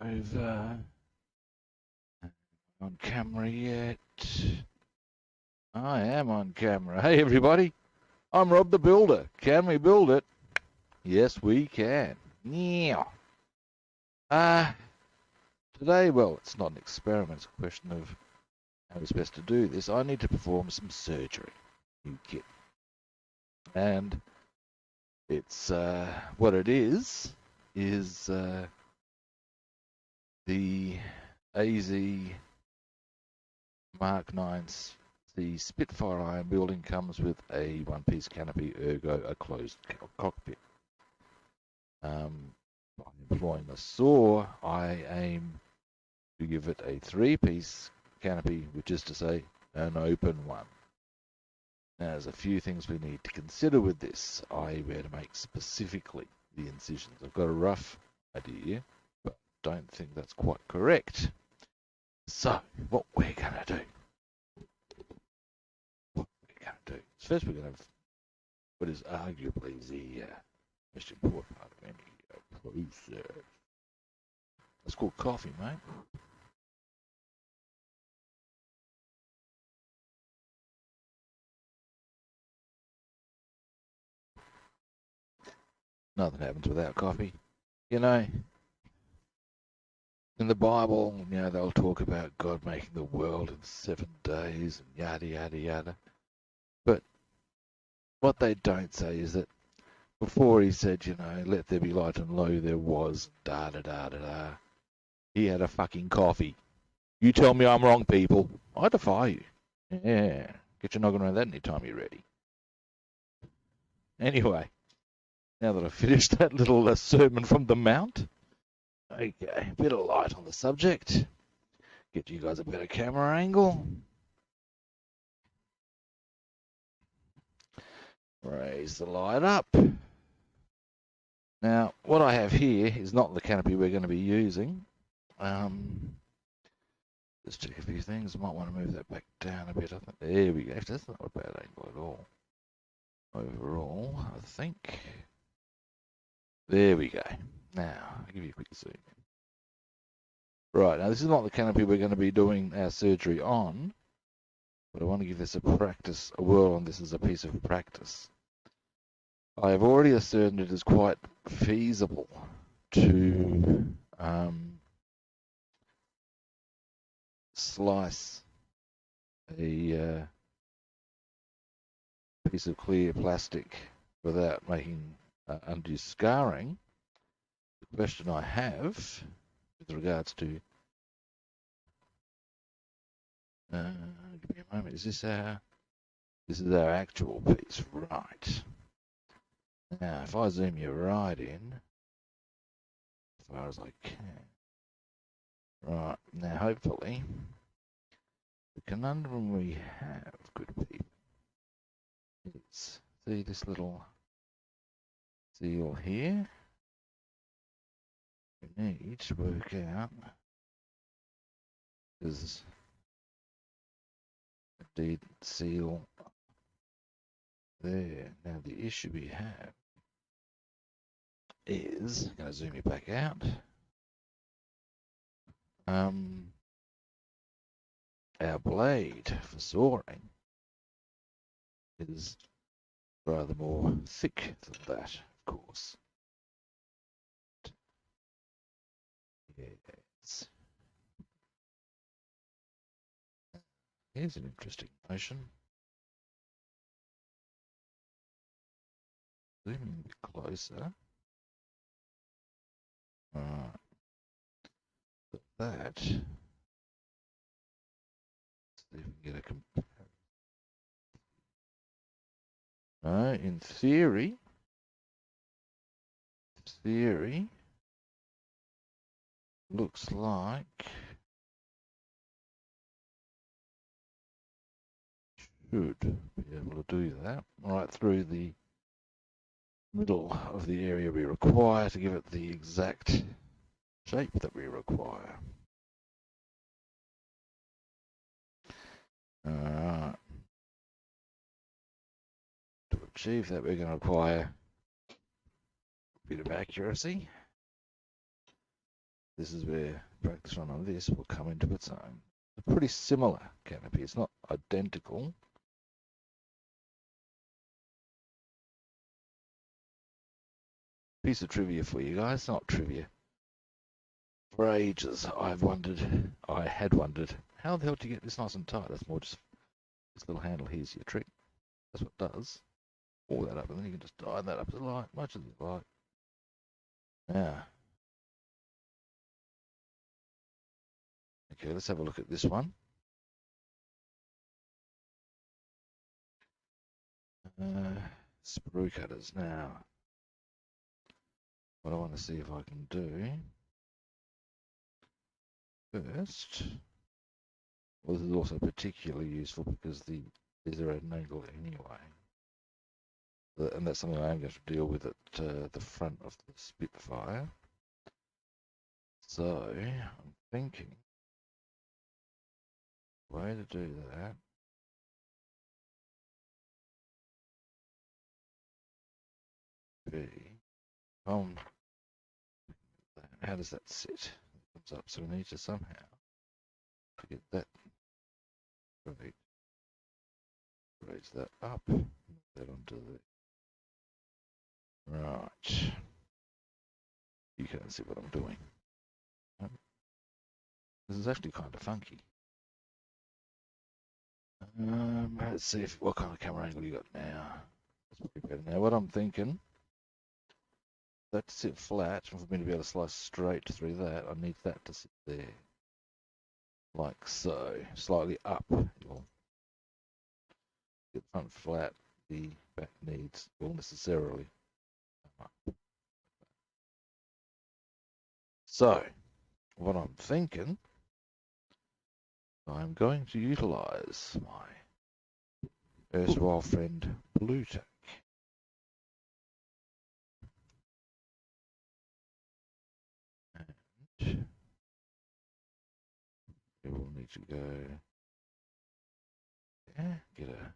over on camera yet. I am on camera. Hey everybody, I'm Rob the Builder. Can we build it? Yes, we can. Yeah. Today, well, it's not an experiment. It's a question of how it's best to do this. I need to perform some surgery. You get, and it's what it is the AZ Mark 9's. The Spitfire iron building comes with a one-piece canopy, ergo a closed cockpit. By employing a saw, I aim to give it a three-piece canopy, which is to say, an open one. Now, there's a few things we need to consider with this, i.e. where to make specifically the incisions. I've got a rough idea, but don't think that's quite correct. So, what we're going to do first, we're going to have what is arguably the most important part of any process. It's called coffee, mate. Nothing happens without coffee. You know, in the Bible, they'll talk about God making the world in 7 days and yada, yada, yada. But what they don't say is that before he said, let there be light, and lo, there was, da da da da da, he had a fucking coffee. You tell me I'm wrong, people. I defy you. Yeah, get your noggin around that anytime you're ready. Anyway, now that I've finished that little sermon from the Mount, okay, a bit of light on the subject. Get you guys a better camera angle. Raise the light up. Now, what I have here is not the canopy we're going to be using. Let's check a few things. I might want to move that back down a bit. I think there we go. That's not a bad angle at all. Overall, I think. There we go. Now, I'll give you a quick zoom. Right, now this is not the canopy we're going to be doing our surgery on, but I want to give this a whirl on this as a piece of practice. I have already ascertained it is quite feasible to slice a piece of clear plastic without making undue scarring. The question I have with regards to give me a moment, this is our actual piece, right? Now if I zoom you right in as far as I can, right, now hopefully the conundrum we have, good people, is see this little seal here. We need to work out, is indeed seal there. Now the issue we have is, I'm going to zoom you back out. Our blade for sawing is rather more thick than that, of course. Yes. Here's an interesting notion. Zooming a bit closer. Alright. But that, let's see if we can get a comparison. In theory, looks like should be able to do that right through the middle of the area we require to give it the exact shape that we require. Alright. To achieve that, we're going to require a bit of accuracy. this is where practice run on this will come into its own. It's a pretty similar canopy. It's not identical. Piece of trivia for you guys, not trivia. For ages, I had wondered, how the hell do you get this nice and tight? That's more just this little handle here's your trick. That's what it does. Pull that up, and then you can just tie that up as much as you like. Now, okay, let's have a look at this one. Sprue cutters. Now, what I want to see if I can do first. Well, this is also particularly useful because these are at an angle anyway. And that's something I am going to deal with at the front of the Spitfire. So, I'm thinking, way to do that be, how does that sit? It comes up, so we need to somehow get that right. Raise that up, move that onto the right. You can't see what I'm doing. This is actually kind of funky. Let's see what kind of camera angle you got now. That's pretty better now. What I'm thinking, that to sit flat, and for me to be able to slice straight through that, I need that to sit there. Like so, slightly up. You'll get the front flat, the back needs will necessarily come up. So, what I'm thinking, I'm going to utilize my erstwhile friend Blue Tack. And we will need to go there, get a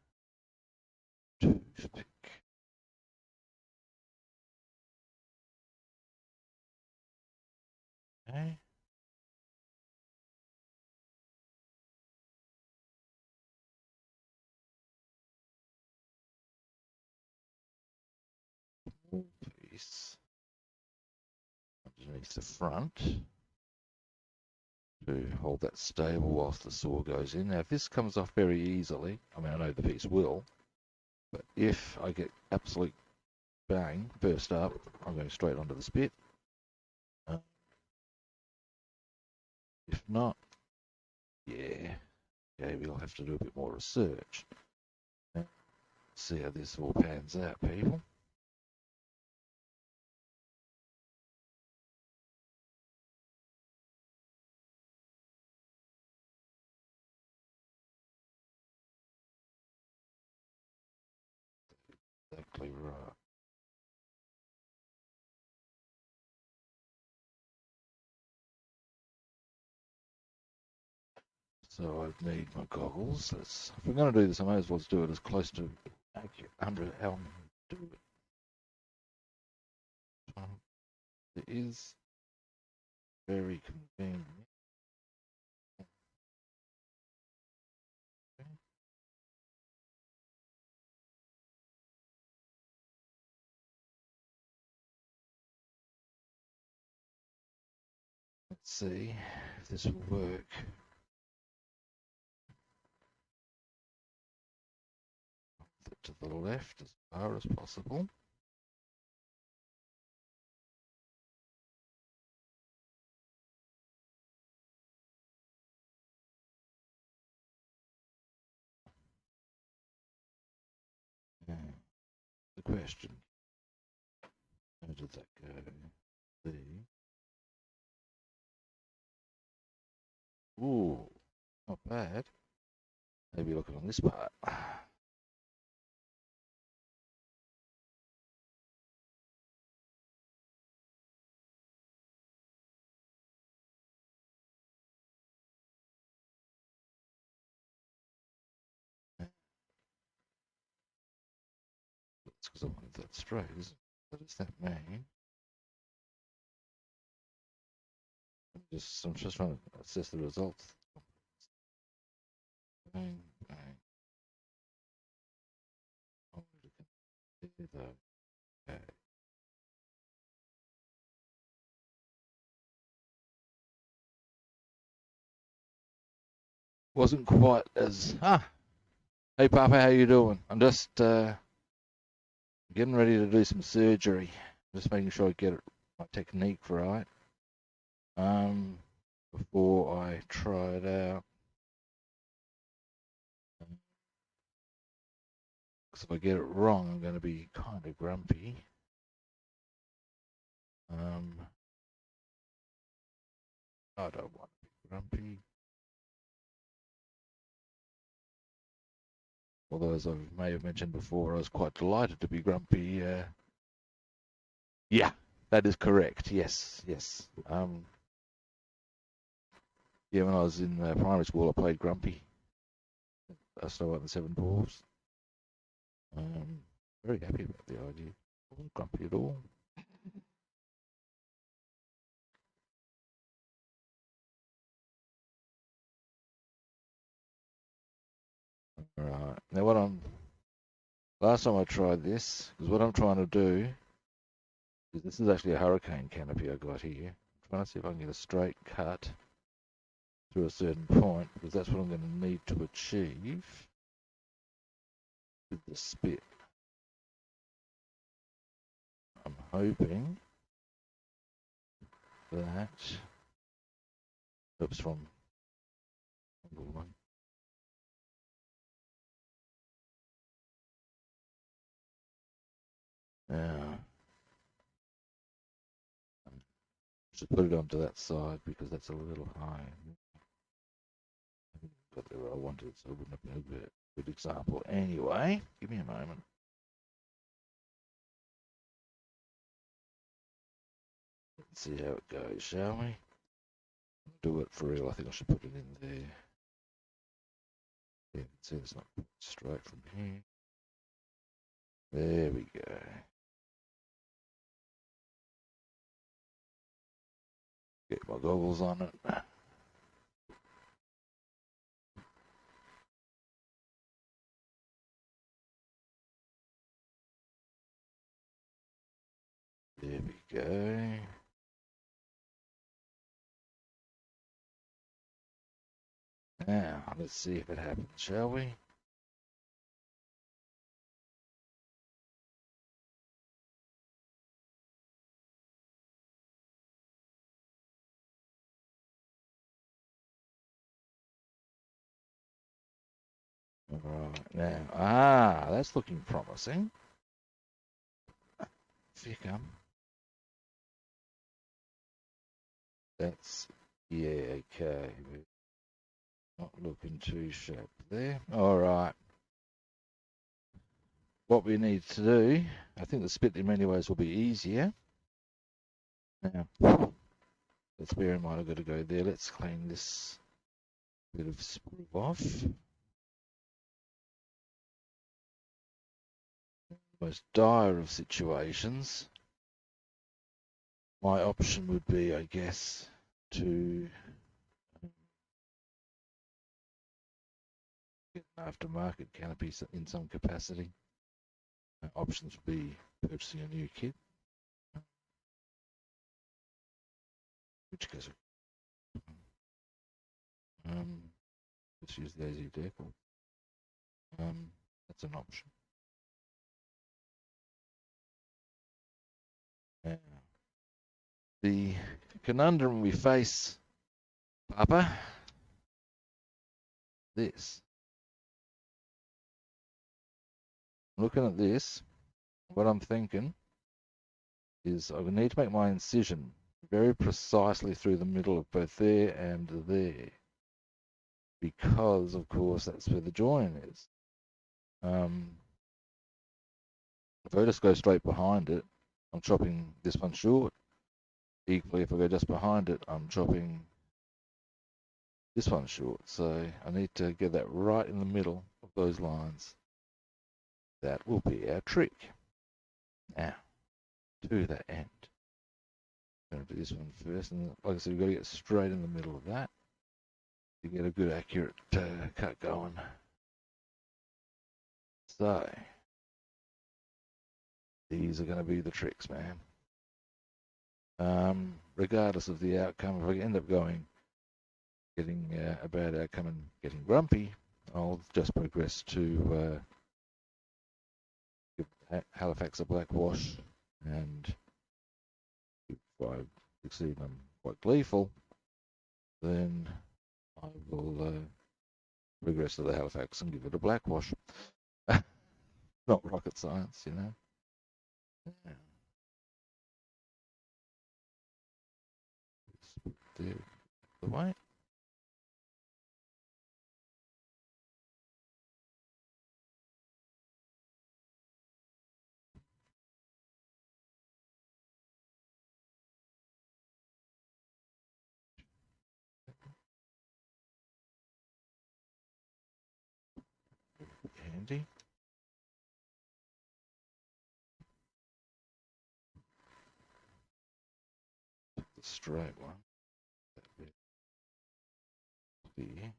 toothpick. Okay. Piece underneath the front to hold that stable whilst the saw goes in. Now, if this comes off very easily, I mean, I know the piece will, but if I get absolute bang first up, I'm going straight onto the spit. If not, yeah, okay, we'll have to do a bit more research. See how this all pans out, people. Exactly right. So I need my goggles. If we're going to do this, I may as well do it as close to accurate 100 how I'm do it. It is very convenient. Let's see if this will work. To the left as far as possible. The question, where did that go? Ooh, not bad. Maybe look on this part. That's because I wanted that straight, isn't it? What does that mean? I'm just trying to assess the results. Bang, bang. Oh, there though. Okay. Wasn't quite as Hey Papa, how you doing? I'm just getting ready to do some surgery. Just making sure I get my technique right. Before I try it out. Because if I get it wrong, I'm going to be kind of grumpy. I don't want to be grumpy. Although, as I may have mentioned before, I was quite delighted to be grumpy. Yeah, that is correct. Yes, yes. Yeah, when I was in primary school, I played grumpy. I started the Seven Dwarfs. Very happy about the idea. I wasn't grumpy at all. Alright, now last time I tried this, because what I'm trying to do, is this is actually a hurricane canopy I got here. I'm trying to see if I can get a straight cut to a certain point, because that's what I'm going to need to achieve with the spit. I'm hoping that, oops, from angle one. Now, should put it onto that side because that's a little high. I got there where I wanted, so it wouldn't have been a good example. Anyway, give me a moment. Let's see how it goes, shall we? Do it for real. I think I should put it in there. Yeah, see it's not straight from here. There we go. Get my goggles on it. There we go. Now, let's see if it happens, shall we? Alright, now, that's looking promising. Here you come. That's, yeah, okay. Not looking too sharp there. Alright. What we need to do, I think the spit in many ways will be easier. Now, let's bear in mind I've got to go there. Let's clean this bit of sprue off. Most dire of situations, my option would be, I guess, to get an aftermarket canopy in some capacity. Options would be purchasing a new kit, which goes. Let's use the AZ Decal. That's an option. Now, the conundrum we face, Papa, this. Looking at this, what I'm thinking is I need to make my incision very precisely through the middle of both there and there, because of course that's where the join is. If I just go straight behind it, I'm chopping this one short. Equally, if I go just behind it, I'm chopping this one short. So I need to get that right in the middle of those lines. That will be our trick. Now, to that end, Going to do this one first, and like I said, you've got to get straight in the middle of that to get a good accurate cut going. So these are going to be the tricks, man. Regardless of the outcome, if I end up getting a bad outcome and getting grumpy, I'll just progress to give Halifax a black wash, and if I succeed and I'm quite gleeful, then I will progress to the Halifax and give it a black wash. Not rocket science, you know. Yeah. The way. Handy. The straight one. That bit there.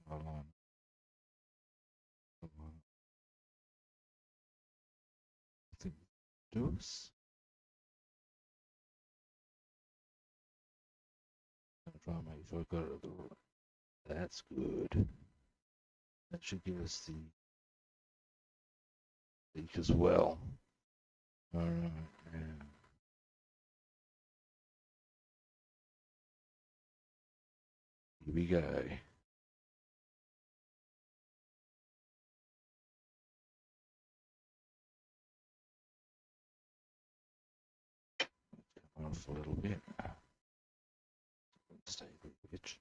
Hold on. I think deuce. I'm trying to make sure I got it. That's good. That should give us the leak as well. All right. Yeah. Here we go. Come off a little bit. Stay the pitch.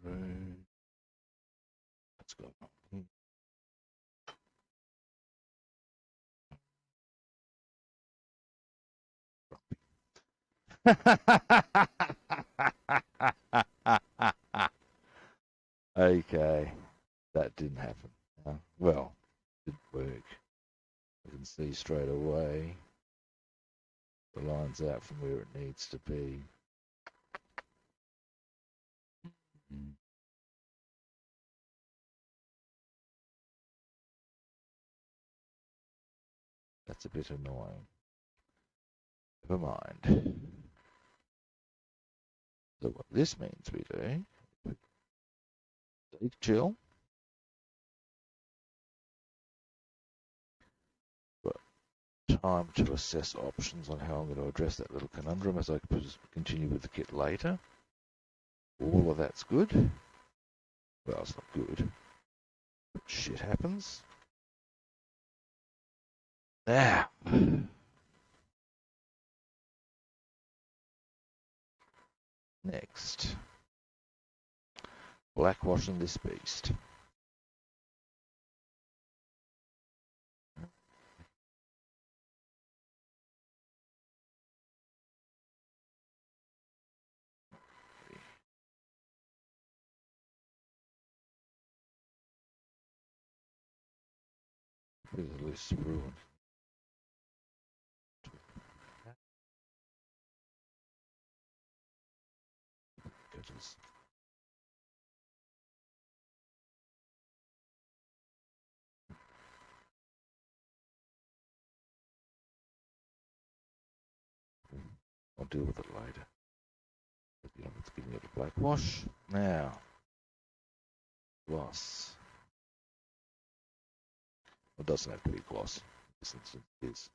Through. Let's go. Okay, that didn't happen. Well, it didn't work. I can see straight away the line's out from where it needs to be. That's a bit annoying. Never mind. So what this means we do, stay chill. But time to assess options on how I'm going to address that little conundrum as I continue with the kit later. All of that's good. Well, it's not good. But shit happens. Now. Next. Blackwashing this beast. There's a loose screw. I'll deal with it later. Let's give it a black wash. Now, gloss. It doesn't have to be gloss. This instance is.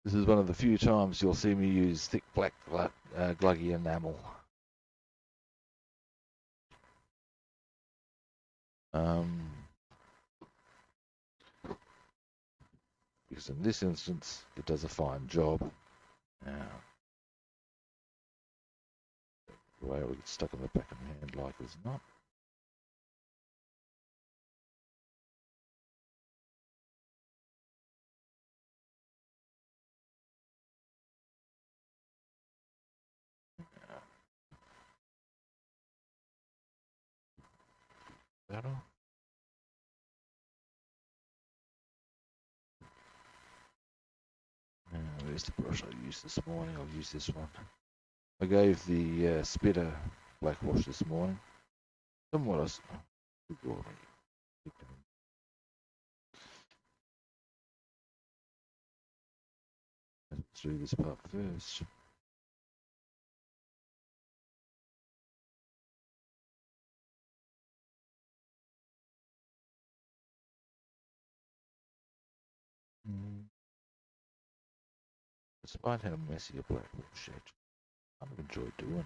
This is one of the few times you'll see me use thick black gluggy enamel. Because in this instance, it does a fine job. Now, the way it will get stuck in the back of my hand like it's not. That'll. There's the brush I used this morning. I'll use this one. I gave the spitter black wash this morning. Somewhat else. Let's do this part first. Despite how messy a black wash is, I've enjoyed doing it.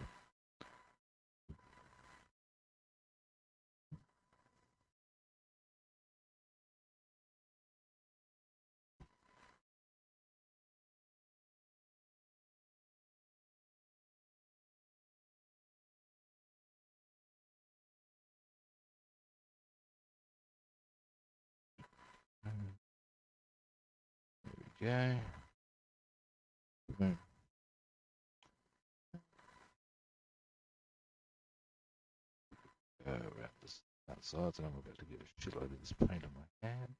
There we go. Around this outside, and I'm about to get a shitload of this paint on my hand.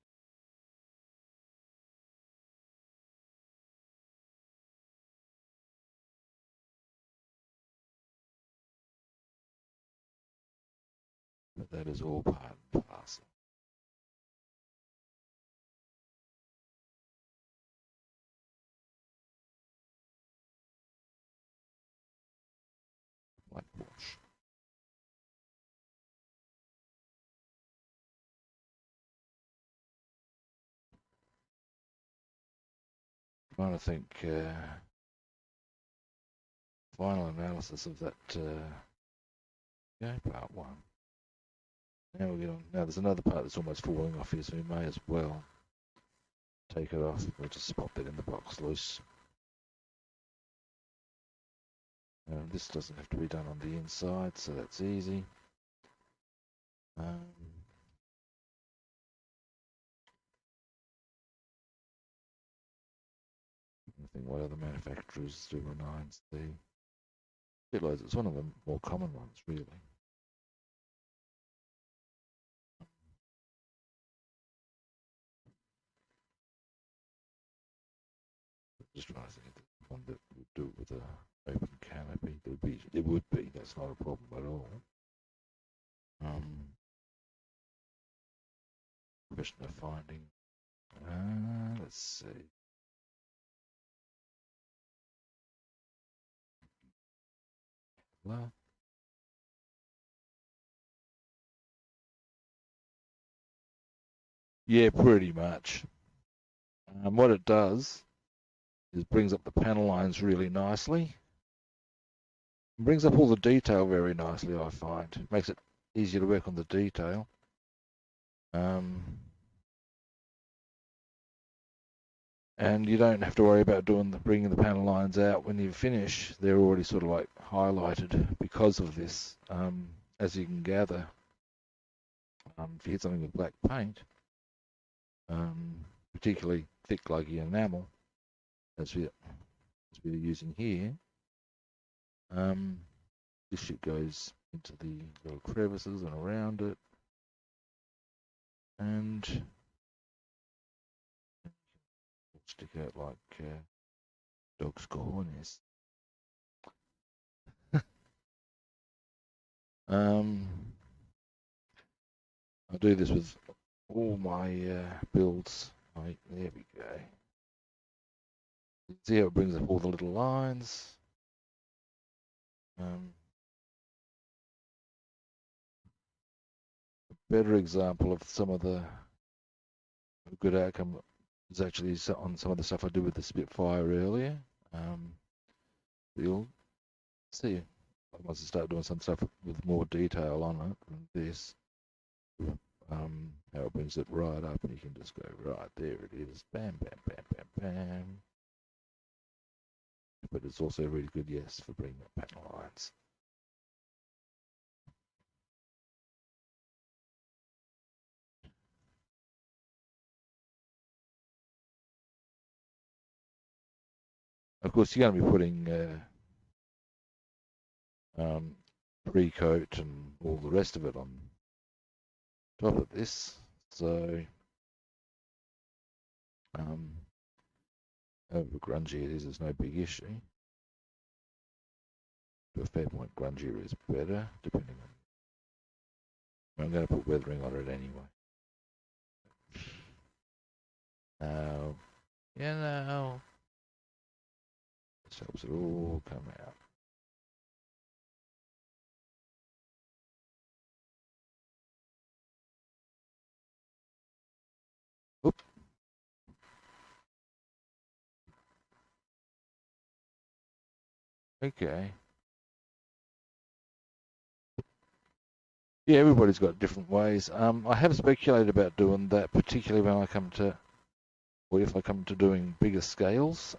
But that is all part and parcel. Black wash. Trying to think final analysis of that part one. Now we get on. Now there's another part that's almost falling off here, so we may as well take it off. We'll just pop that in the box loose. This doesn't have to be done on the inside, so that's easy. I think what other manufacturers do on INC. Shitloads, it's one of the more common ones, really. Just trying to think of one that would do it with an open canopy. There would be. That's not a problem at all. Question of finding. Let's see. Well, yeah, pretty much. What it does is brings up the panel lines really nicely. It brings up all the detail very nicely, I find. It makes it easier to work on the detail. And you don't have to worry about bringing the panel lines out when you finish. They're already sort of like highlighted because of this. As you can gather, if you hit something with black paint, particularly thick like enamel, as we're using here, this shit goes into the little crevices and around it, and stick out like dog's cojones. I do this with all my builds. Right, there we go. You see how it brings up all the little lines. A better example of some of the good outcome is actually on some of the stuff I did with the Spitfire earlier. You'll see once I start doing some stuff with more detail on it than this, how it brings it right up, and you can just go right there. It is, bam, bam, bam, bam, bam. but it's also really good, yes, for bringing up panel lines. Of course, you're going to be putting pre-coat and all the rest of it on top of this, so however grungy it is no big issue. To a fair point, grungier is better, depending on. I'm going to put weathering on it anyway. Now, this helps it all come out. Oop. Okay. Yeah, everybody's got different ways. I have speculated about doing that, particularly when I come to, or if I come to doing bigger scales.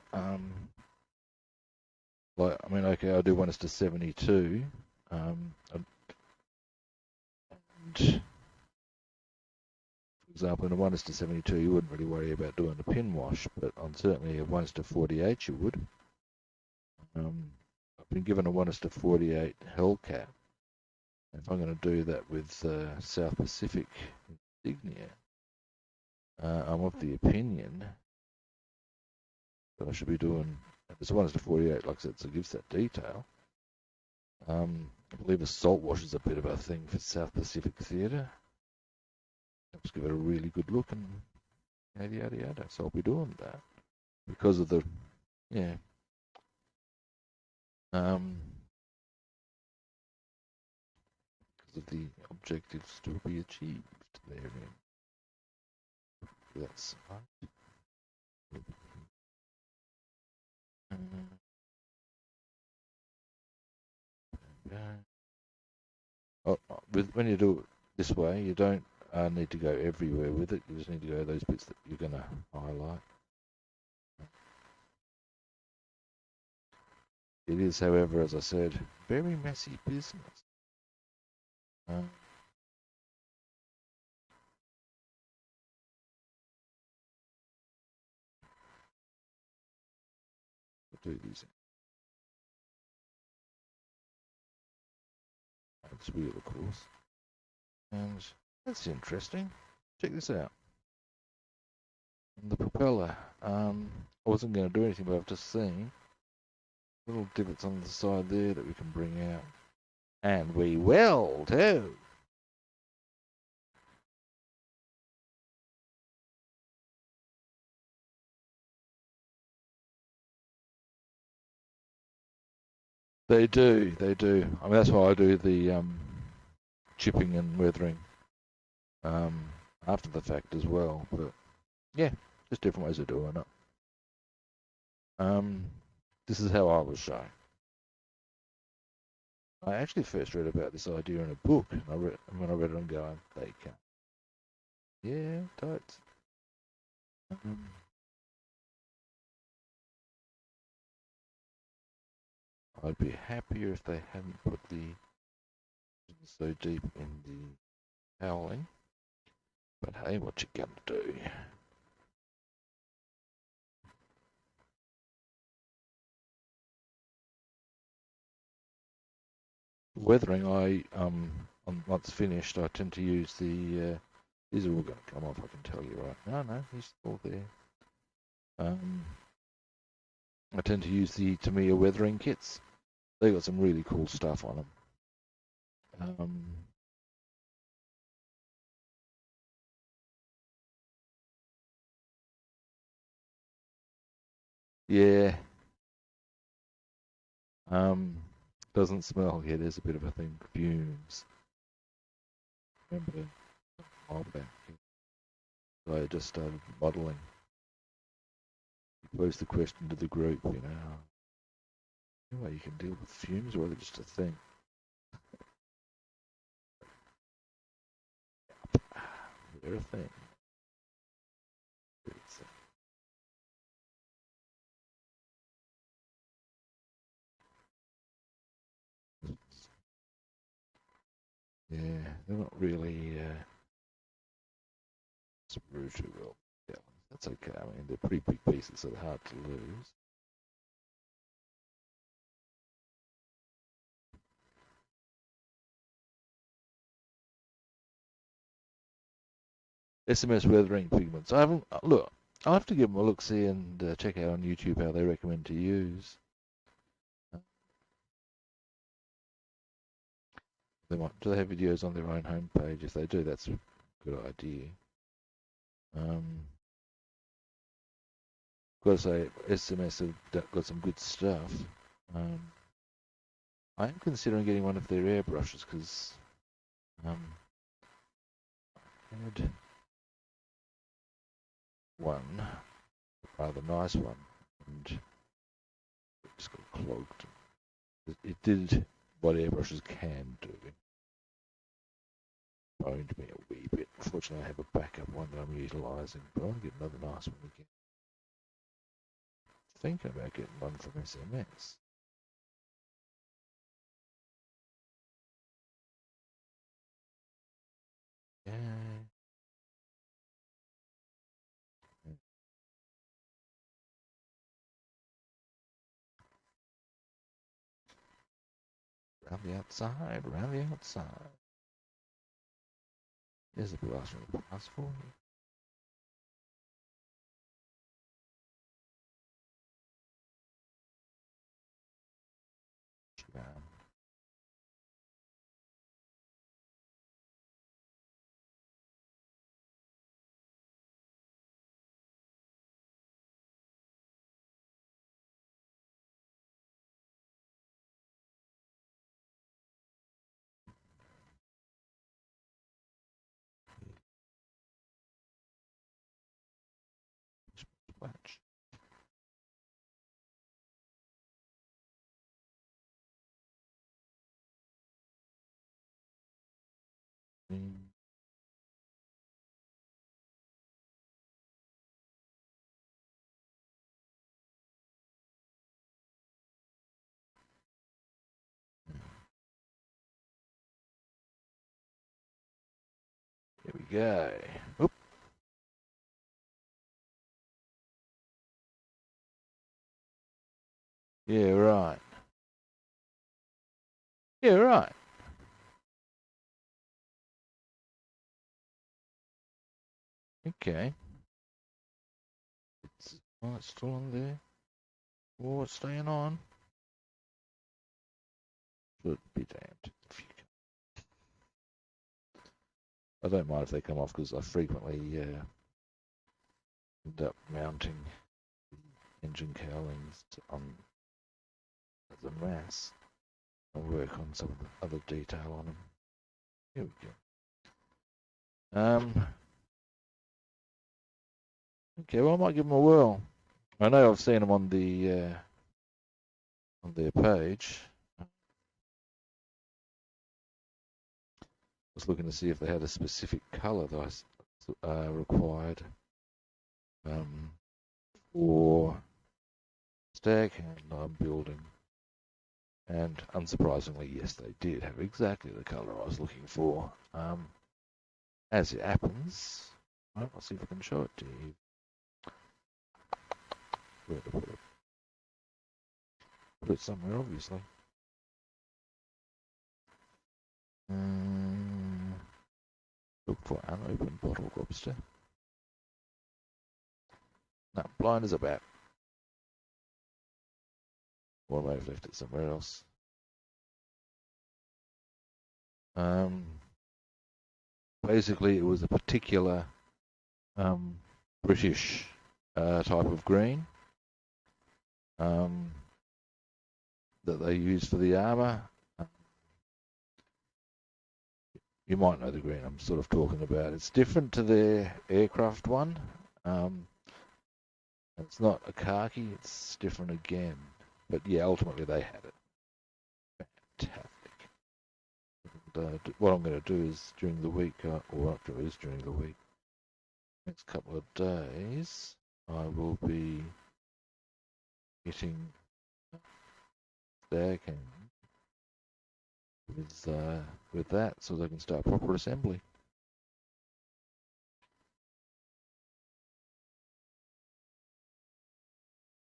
Like, I mean, okay, I'll do 1:72. And for example, in a 1:72, you wouldn't really worry about doing a pin wash, but on certainly a 1:48, you would. I've been given a 1:48 Hellcat. If I'm going to do that with South Pacific insignia, I'm of the opinion that I should be doing. It's a 1:48, like I said, so it gives that detail. I believe a salt wash is a bit of a thing for South Pacific theatre. Let's give it a really good look and yada yada yada. So I'll be doing that because of the because of the objectives to be achieved therein. That's right. When you do it this way, you don't need to go everywhere with it. You just need to go those bits that you're going to highlight. It is, however, as I said, very messy business. I'll do these. It's wheel, of course. And that's interesting. Check this out. And the propeller. I wasn't going to do anything, but I've just seen little divots on the side there that we can bring out. And we will, too. They do. I mean, that's why I do the chipping and weathering after the fact as well. But yeah, just different ways of doing it. This is how I was shown. I actually first read about this idea in a book, and when I read it, I'm going, they can't. Yeah, totes. I'd be happier if they hadn't put the so deep in the howling. But hey, what you gonna do? Weathering, once finished, I tend to use the. These are all going to come off. I can tell you right. No, he's still there. I tend to use the Tamiya weathering kits. They got some really cool stuff on them. Yeah. Doesn't smell. Yeah, there's a bit of a thing. Fumes. Remember a while back. So I just started modelling. Pose the question to the group, you know. Any way you can deal with fumes, or are they just a thing? They're a thing. Yeah, they're not really sprue too well. Yeah, that's okay. I mean, they're pretty big pieces, so they're hard to lose. SMS weathering pigments. I haven't look. I'll have to give them a look, see, and check out on YouTube how they recommend to use. They might do they have videos on their own homepage? If they do, that's a good idea. Got to say, SMS have got some good stuff. I am considering getting one of their airbrushes because I had one, a rather nice one, and it just got clogged. It did what airbrushes can do. Boned me a wee bit. Fortunately, I have a backup one that I'm utilising, but I want to get another nice one again. Thinking about getting one from SMS. Yeah. Round the outside, round the outside. There's a blast from the past for you. Splash. Here we go. Oop. Yeah, right. Yeah, right. Okay. It's still on there. Oh, it's staying on. Should be damned. I don't mind if they come off because I frequently end up mounting engine cowlings on as a mass and work on some of the other detail on them. Here we go. Okay, well I might give them a whirl. I know I've seen them on their page. I was looking to see if they had a specific colour that I required for stag-hand I'm building. And unsurprisingly, yes, they did have exactly the colour I was looking for. As it happens, well, I'll see if I can show it to you. Where to put it? Put it somewhere, obviously. Look for unopened bottle lobster. No, blind as a bat. Or I may have left it somewhere else. Basically, it was a particular British type of green that they use for the armour. You might know the green I'm sort of talking about. It's different to their aircraft one. It's not a khaki, it's different again. But yeah, ultimately they had it. Fantastic. And, what I'm going to do is during the week, or after it is during the week, next couple of days, I will be getting stag hand with that, so they can start proper assembly.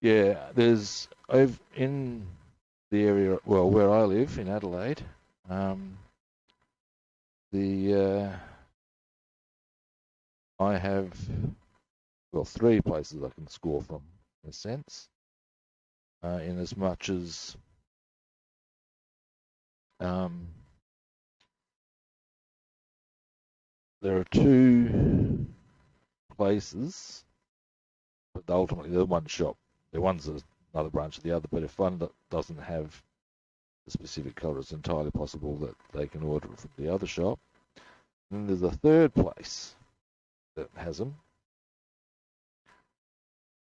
Yeah, there's over in the area, well, where I live in Adelaide. The I have, well, three places I can score from, in a sense, in as much as um, there are two places, but ultimately they're one shop. One's another branch of the other, but if one that doesn't have the specific colour, it's entirely possible that they can order it from the other shop. And then there's a third place that has them,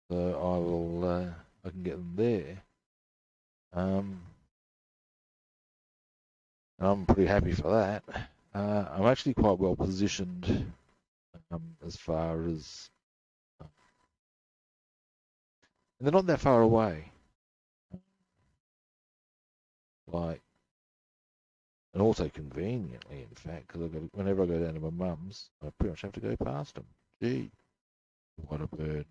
so I can get them there. I'm pretty happy for that. I'm actually quite well positioned as far as, and they're not that far away. Like, and also conveniently, in fact, because whenever I go down to my mum's, I pretty much have to go past them. Gee, what a bird!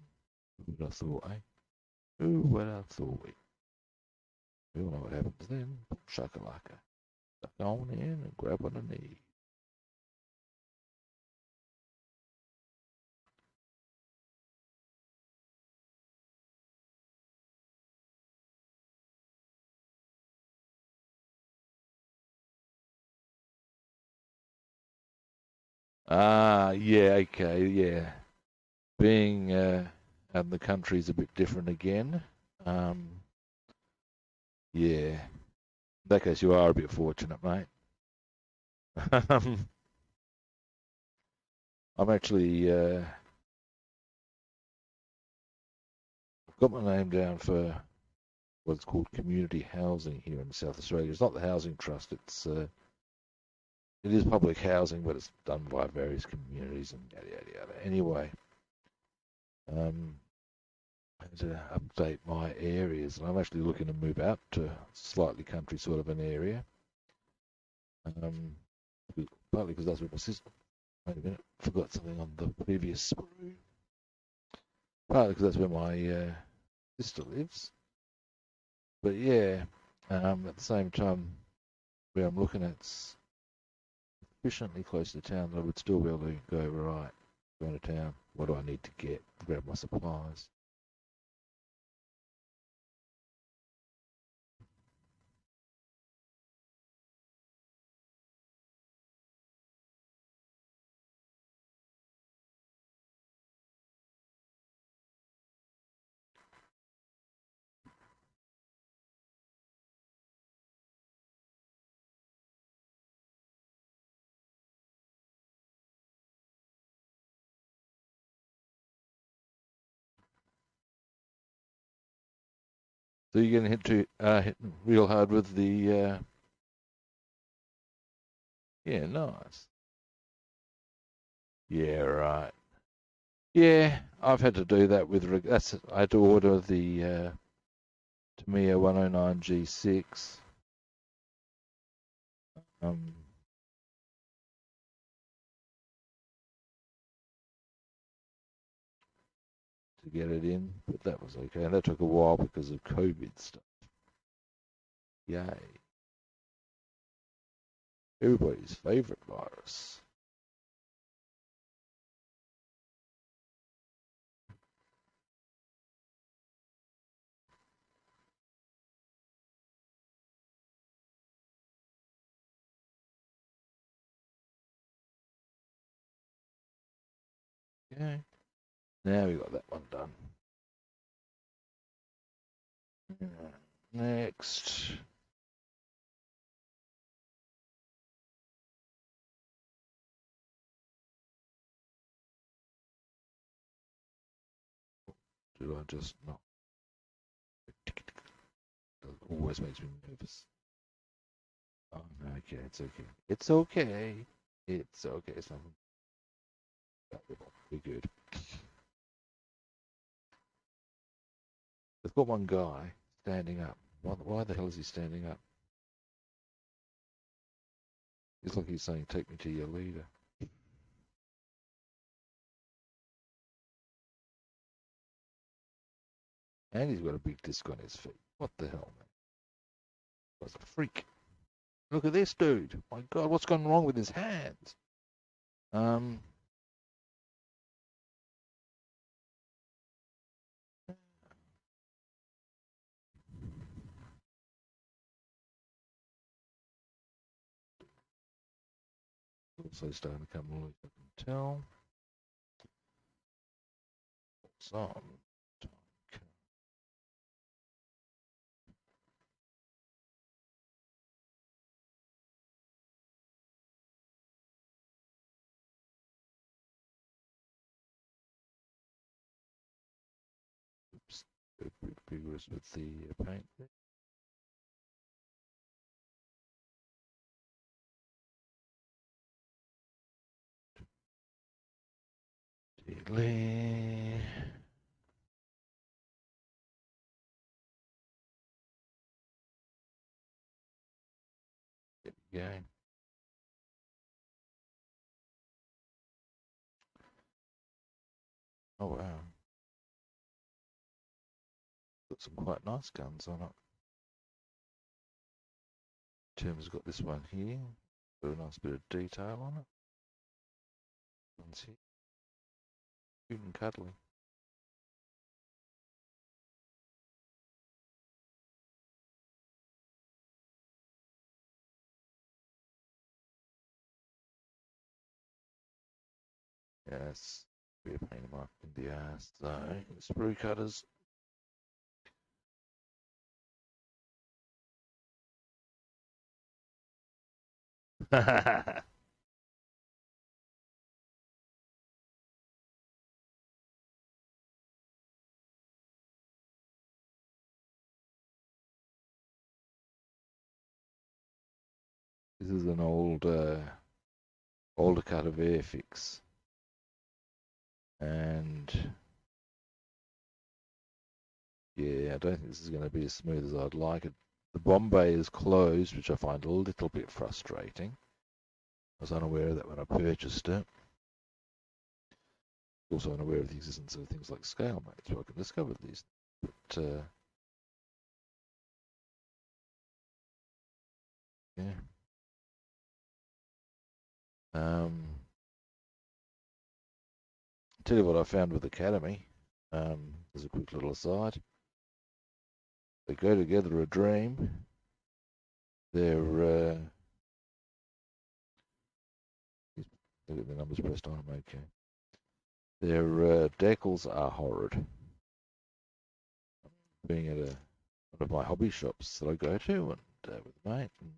Who would have thought, eh? Who would have thought? We all know what happens then. Shakalaka. Duck on in and grab on the knee. Ah, yeah, okay, yeah. Being out in the country is a bit different again. Um, yeah. In that case, you are a bit fortunate, mate. I'm actually got my name down for what's called community housing here in South Australia. It's not the housing trust. It is public housing, but it's done by various communities and yada yada yada. Anyway, um, I had to update my areas, and I'm actually looking to move out to slightly country sort of an area. Um, Partly because that's where my sister. Wait a minute, forgot something on the previous sprue. Partly because that's where my sister lives. But yeah, at the same time, where I'm looking at sufficiently close to town that I would still be able to go, right, go to town. What do I need to get? Grab my supplies. So you're going to hit real hard with the, yeah, nice. Yeah, right. Yeah, I've had to do that with, I had to order the Tamiya 109 G6. Um, to get it in, but that was okay. And that took a while because of COVID stuff. Yay. Everybody's favorite virus. Okay. Now we got that one done. Next. Do I just not? That always makes me nervous. Oh, no, okay, it's okay. It's okay. It's okay. It's nothing. We're good. They've got one guy standing up. Why the hell is he standing up? It's like he's saying, take me to your leader. And he's got a big disc on his feet. What the hell, man? He's a freak. Look at this dude. My God, what's gone wrong with his hands? Also starting to come loose, I can tell. Some. Oops. A bit vigorous with the paint there. Deadly. There we go. Oh wow. Got some quite nice guns on it. Tim's got this one here. Got a nice bit of detail on it. One's here. Cute and cuddly. Yes. Be a pain in the ass. So, sprue cutters. This is an older cut of Airfix, and yeah, I don't think this is going to be as smooth as I'd like it. The bomb bay is closed, which I find a little bit frustrating. I was unaware of that when I purchased it. Also unaware of the existence of things like scale mates, so I can discover these. But yeah. Tell you what I found with Academy. There's a quick little aside. They go together a dream. They're look at the numbers pressed on them. Okay. Their decals are horrid. Being at one of my hobby shops that I go to and with a mate. And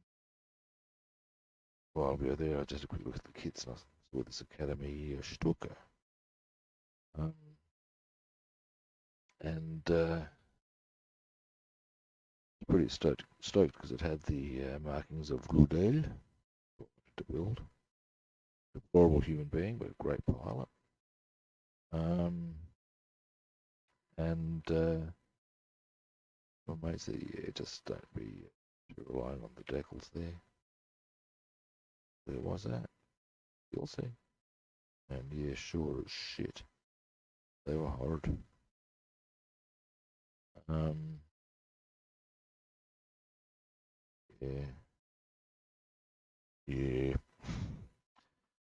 while we were there, I just had a quick look at the kits and I saw this Academy Stuka. And pretty stoked because it had the markings of Rudel to build. Deplorable human being, but a great pilot. And my mate said, yeah, just don't be relying on the decals there. There was that. You'll see. And yeah, sure as shit. They were horrid. Yeah. Yeah.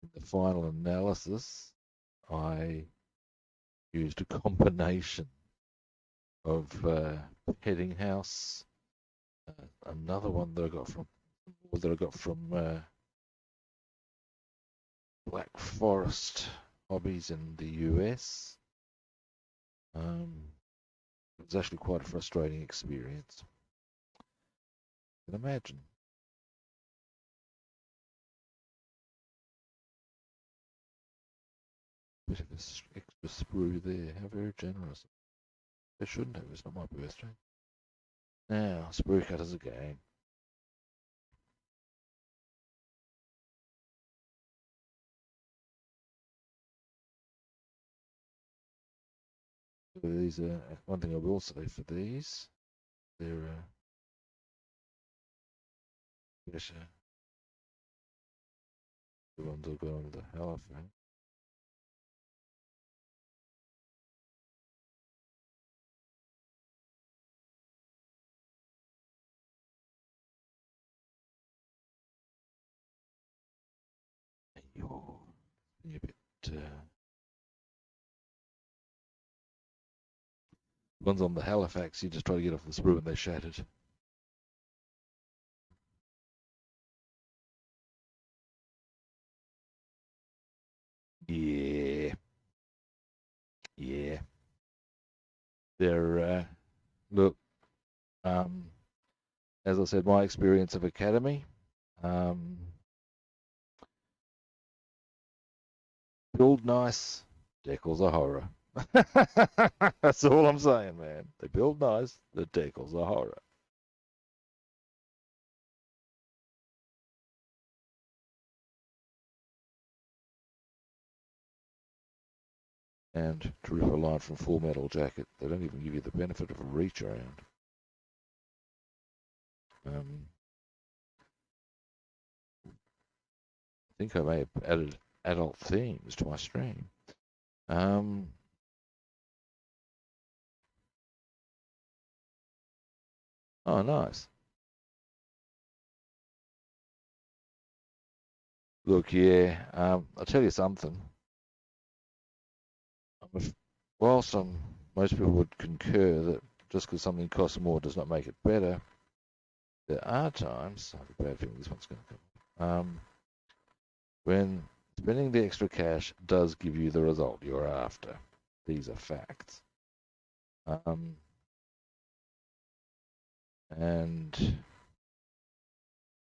In the final analysis, I used a combination of Headinghouse, another one that I got from Black Forest Hobbies in the US. It was actually quite a frustrating experience. You can imagine. Bit of extra sprue there. How very generous. They shouldn't have. It's not my birthday. Now, sprue cutters again. These are one thing I will say for these. They're better The ones that go into the Halifax. You're a bit. Ones on the Halifax, you just try to get off the sprue and they're shattered. Yeah. Yeah. They're, look, as I said, my experience of Academy, build nice, decals a horror. That's all I'm saying, man. They build nice, the decals a horror. And to rip a line from Full Metal Jacket, they don't even give you the benefit of a reach around. I think I may have added adult themes to my stream. Oh, nice. Look, yeah, I'll tell you something. Whilst most people would concur that just because something costs more does not make it better, there are times, I have a bad feeling this one's going to come, when spending the extra cash does give you the result you're after. These are facts. And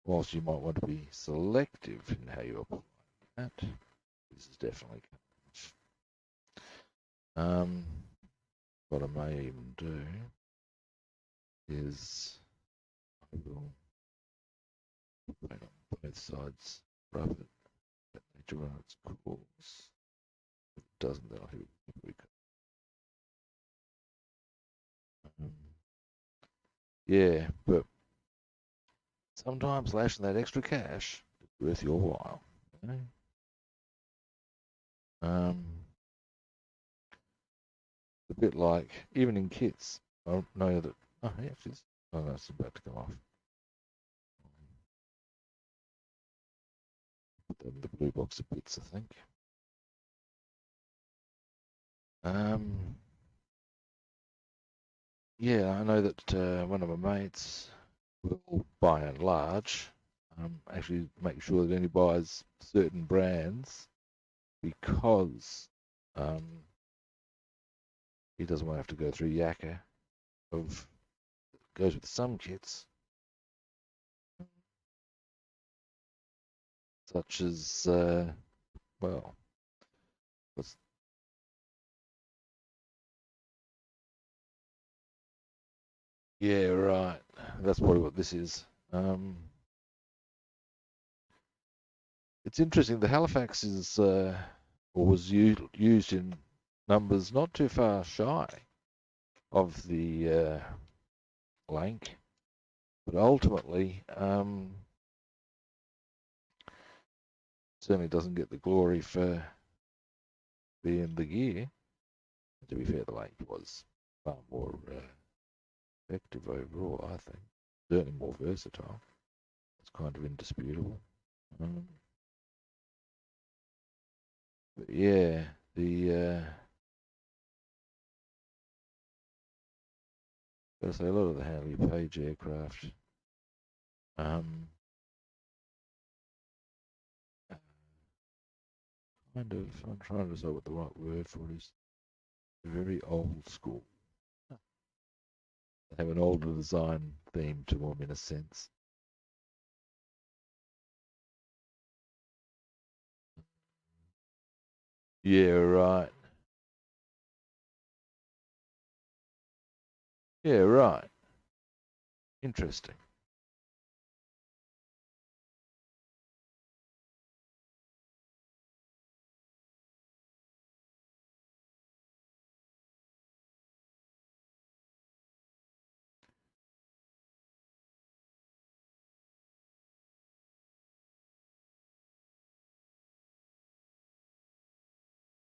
whilst you might want to be selective in how you apply that, this is definitely what I may even do is I will put it on both sides, rub it, let nature run its course. If it doesn't, then I'll hit it. Yeah, but sometimes lashing that extra cash is worth your while. Okay? A bit like even in kits. I know that. Oh, yeah, it's. Oh, no, it's about to come off. The blue box of bits, I think. Yeah, I know that one of my mates will, by and large, actually make sure that he buys certain brands because he doesn't want to have to go through yakka of goes with some kits, such as well, what's yeah, right. That's probably what this is. It's interesting. The Halifax is or was used in numbers not too far shy of the Lank, but ultimately certainly doesn't get the glory for being the gear. To be fair, the Lank was far more effective overall, I think. Certainly more versatile. It's kind of indisputable. But yeah, the gotta say a lot of the Handley Page aircraft kind of I'm trying to decide what the right word for it is. Very old school. They have an older design theme to them in a sense. Yeah, right. Yeah, right. Interesting.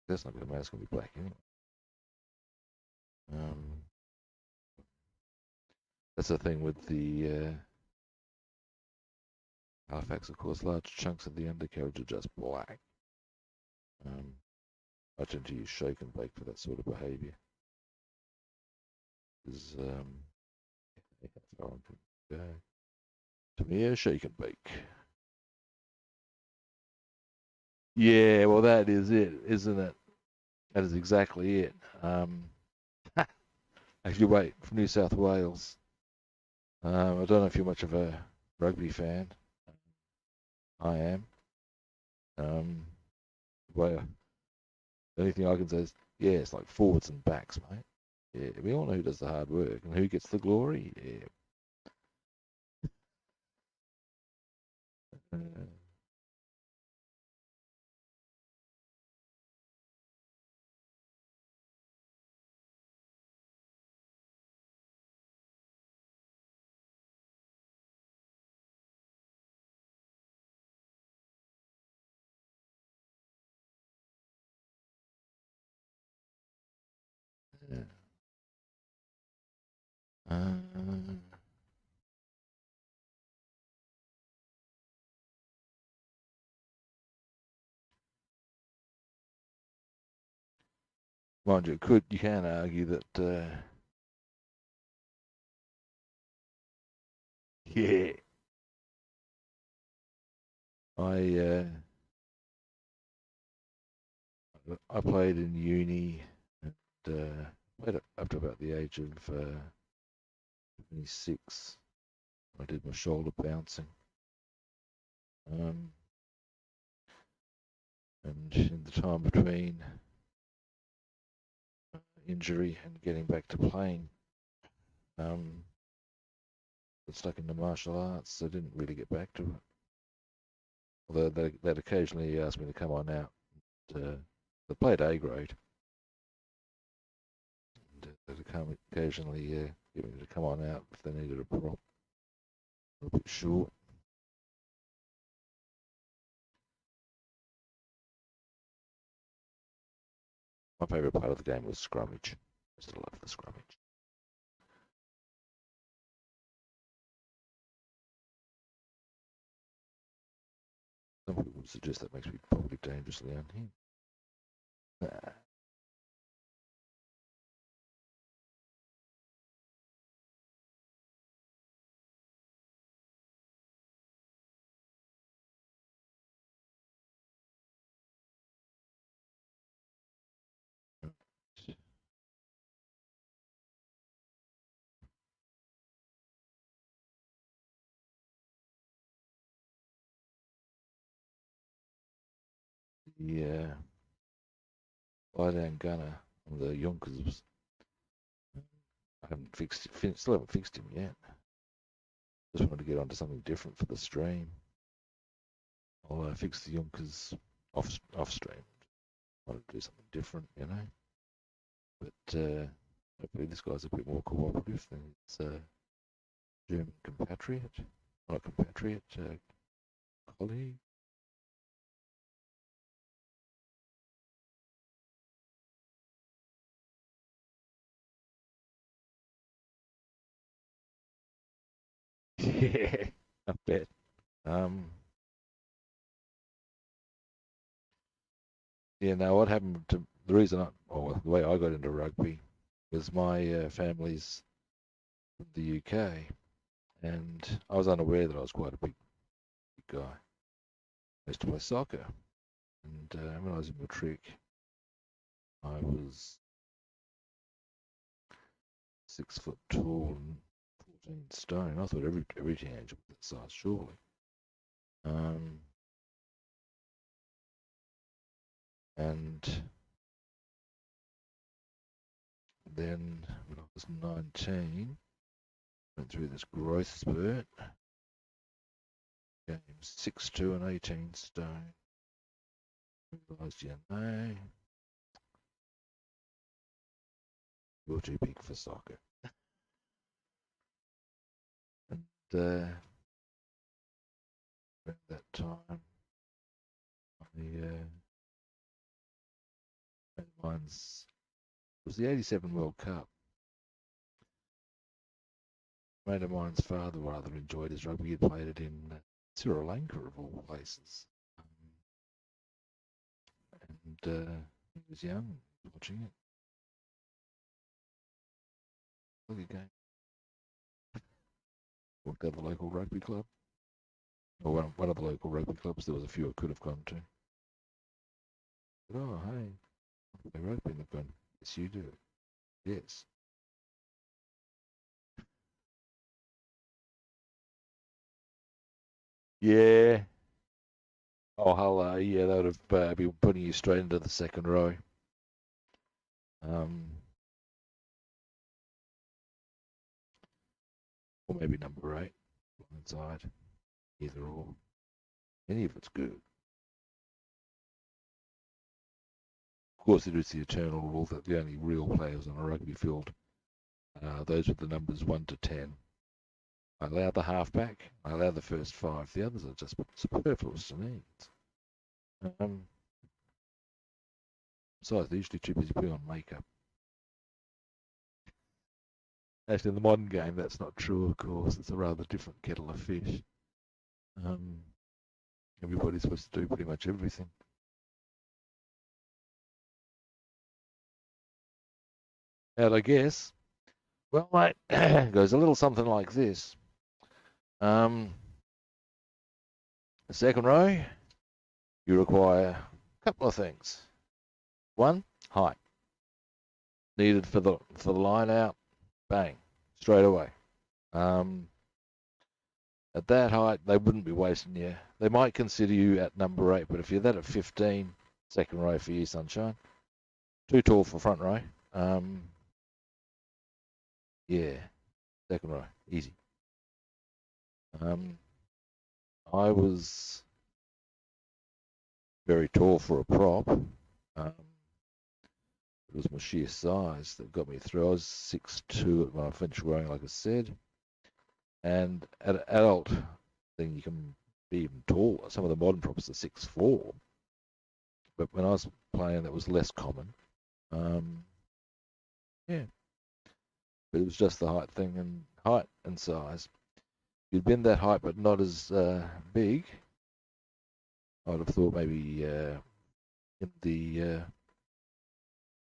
That's not going to matter. It's going to be black anyway. That's the thing with the Halifax, of course. Large chunks of the undercarriage are just black. I tend to use shake and bake for that sort of behaviour. Is how far go. Tamiya shake and bake. Yeah, well, that is it, isn't it? That is exactly it. Actually, wait, from New South Wales. I don't know if you're much of a rugby fan. I am. Well, the only thing I can say is, yeah, it's like forwards and backs, mate. Yeah, we all know who does the hard work and who gets the glory. Yeah. Yeah. Mind you can argue that, yeah, I I played in uni and played up to about the age of 26. I did my shoulder bouncing. And in the time between injury and getting back to playing, got stuck into martial arts, so I didn't really get back to it. Although they'd occasionally ask me to come on out. They played A grade. And they'd occasionally get me to come on out if they needed a prop. A bit short. My favourite part of the game was scrummage. I still love the scrummage. Some people would suggest that makes me probably dangerously unhinged. Nah. Yeah, lie down gunner on the Yonkers. I haven't still haven't fixed him yet. Just wanted to get onto something different for the stream. I'll fix the Yonkers off stream. Wanted to do something different, you know. But hopefully this guy's a bit more cooperative than his German compatriot. Not compatriot, colleague. Yeah, I bet. Um, yeah, now what happened to the reason the way I got into rugby was my family's from the UK, and I was unaware that I was quite a big guy. I used to play soccer, and when I was in matric, I was 6 foot tall and 14 stone. I thought every teenager was that size, surely. And then when I was 19, went through this growth spurt. Became 6'2" and 18 stone. Realised, you're too big for soccer. And around that time, I mine's, it was the '87 World Cup. A mate of mine's father rather enjoyed his rugby. He played it in Sri Lanka, of all places. And he was young watching it. Look again. Worked at the local rugby club. Or one of the local rugby clubs. There was a few I could have gone to. But, oh, hey, I play rugby. And they've gone, yes, you do. Yes. Yeah. Oh, hello. Yeah, that would have been putting you straight into the second row. Or maybe number 8, blindside. Either or. Any of it's good. Of course, it is the eternal rule that the only real players on a rugby field are those with the numbers 1 to 10. I allow the halfback. I allow the first 5. The others are just superfluous to me. Besides, they're usually too busy putting on makeup. Actually, in the modern game, that's not true, of course. It's a rather different kettle of fish. Everybody's supposed to do pretty much everything. And I guess, well, mate, it goes a little something like this. The second row, you require a couple of things. One, height. Needed for the line out, bang, straight away. At that height, they wouldn't be wasting you. They might consider you at number 8, but if you're that at 15, second row for you, sunshine. Too tall for front row. Yeah, second row, easy. I was very tall for a prop. It was my sheer size that got me through. I was 6'2" when I finished growing, like I said. And at an adult thing, you can be even taller. Some of the modern props are 6'4". But when I was playing, that was less common. Yeah. But it was just the height thing, and height and size. If you'd been that height but not as big, I'd have thought maybe in the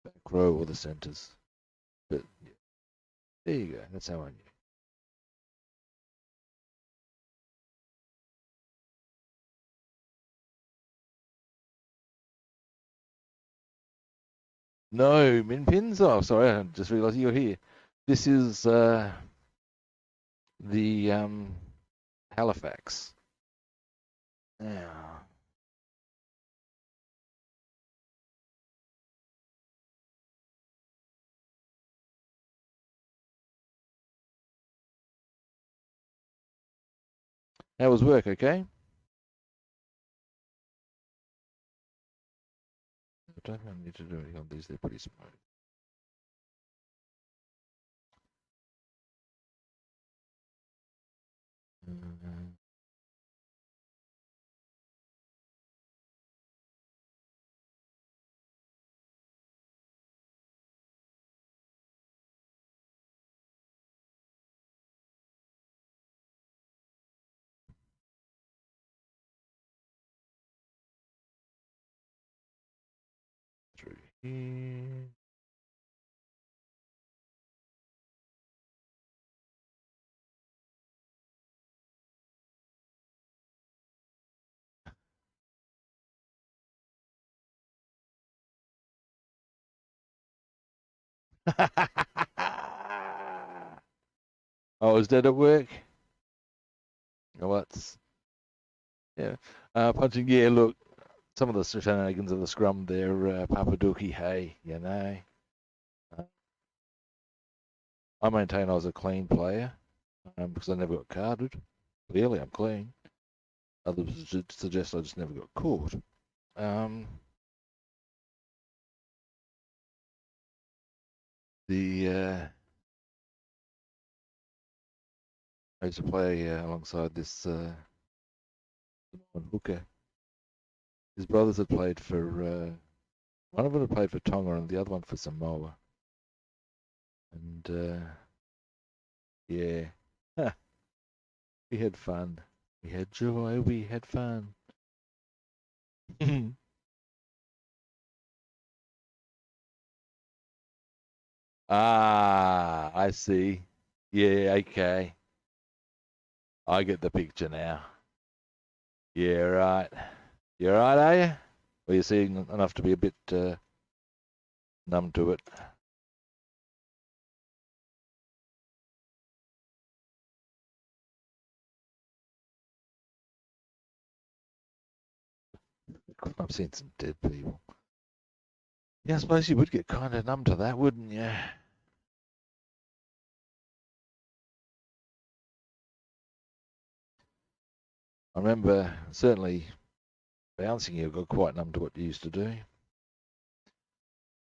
back row or the centres. But yeah, there you go. That's how I knew. No, min pins. Oh, sorry, I just realised you were here. This is the Halifax. Now, how was work? Okay. I don't think I need to do anything on these. They're pretty smooth. Through here. Oh, is that at work? Oh, what's yeah. Punching. Yeah, look, some of the shenanigans of the scrum there, Papaduki. Hey, you know. Uh, I maintain I was a clean player because I never got carded. Clearly, I'm clean. Others suggest I just never got caught. I used to play alongside this hooker. His brothers had played for One of them played for Tonga and the other one for Samoa. And yeah, we had fun. We had joy. We had fun. Ah, I see. Yeah, okay. I get the picture now. Yeah, right. You alright, are you? Or you seeing enough to be a bit numb to it? I've seen some dead people. Yeah, I suppose you would get kind of numb to that, wouldn't you? I remember certainly bouncing, you got quite numb to what you used to do.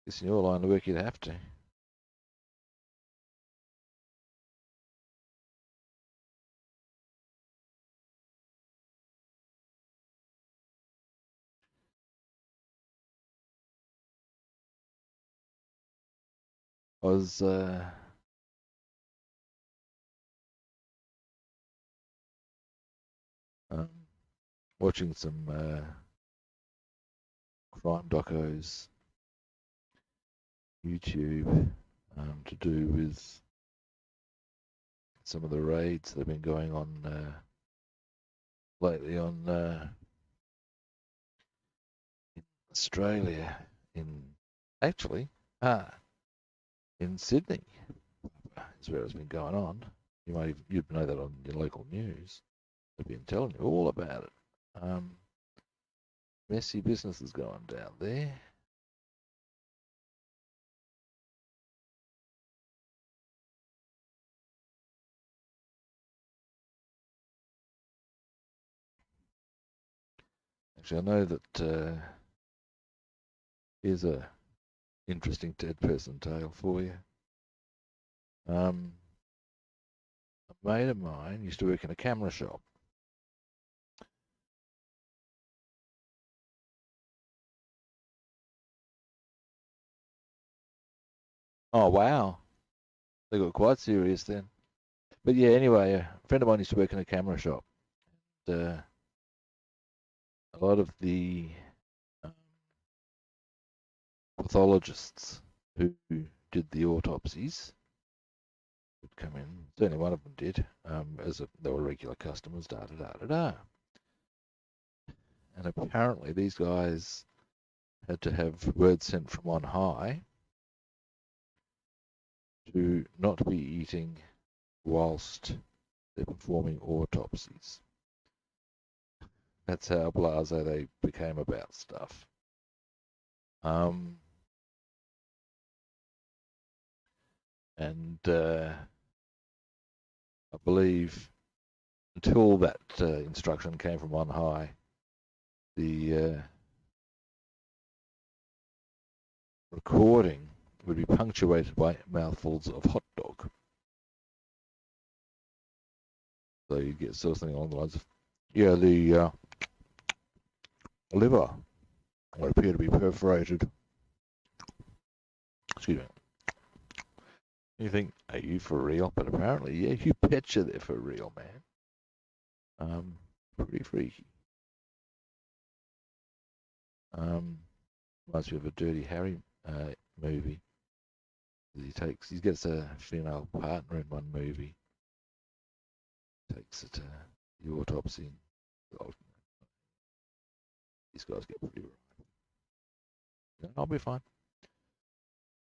Guess in your line of work you'd have to. I was um, watching some crime docos, YouTube, to do with some of the raids that have been going on lately on in Australia, in actually in Sydney is where it's been going on. You'd know that on your local news. They've been telling you all about it. Messy business is going down there. Actually, I know that here's a interesting dead person tale for you. A mate of mine used to work in a camera shop. Oh wow, they got quite serious then. But yeah, anyway, a friend of mine used to work in a camera shop. Uh, a lot of the um, pathologists who did the autopsies would come in. Certainly one of them did, they were regular customers. Da da da da da. And apparently these guys had to have word sent from on high to not be eating whilst they're performing autopsies. That's how blasé they became about stuff. And I believe until that instruction came from on high, the recording would be punctuated by mouthfuls of hot dog. So you'd get sort of something along the lines of, yeah, the liver would appear to be perforated. Excuse me. You think, are you for real? But apparently, yeah, you betcha they're for real, man. Pretty freaky. Reminds me of a Dirty Harry movie. He gets a female partner in one movie. Takes it to the autopsy. Oh, these guys get pretty rough. Yeah, I'll be fine.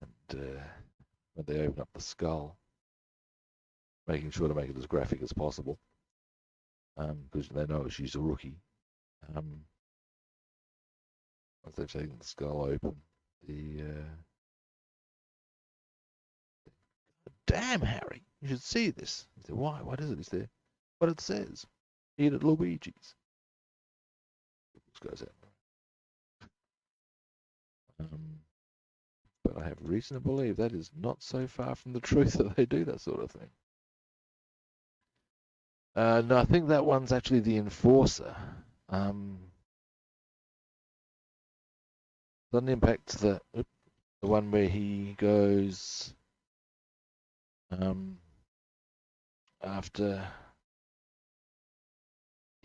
And when they open up the skull, making sure to make it as graphic as possible, because they know she's a rookie. Once they've taken the skull open, the damn Harry, you should see this. He said, why? What is it? Is there? What it says? Eat at Luigi's. This goes out. But I have reason to believe that is not so far from the truth that they do that sort of thing. No, I think that one's actually the enforcer. Sudden Impact's the one where he goes after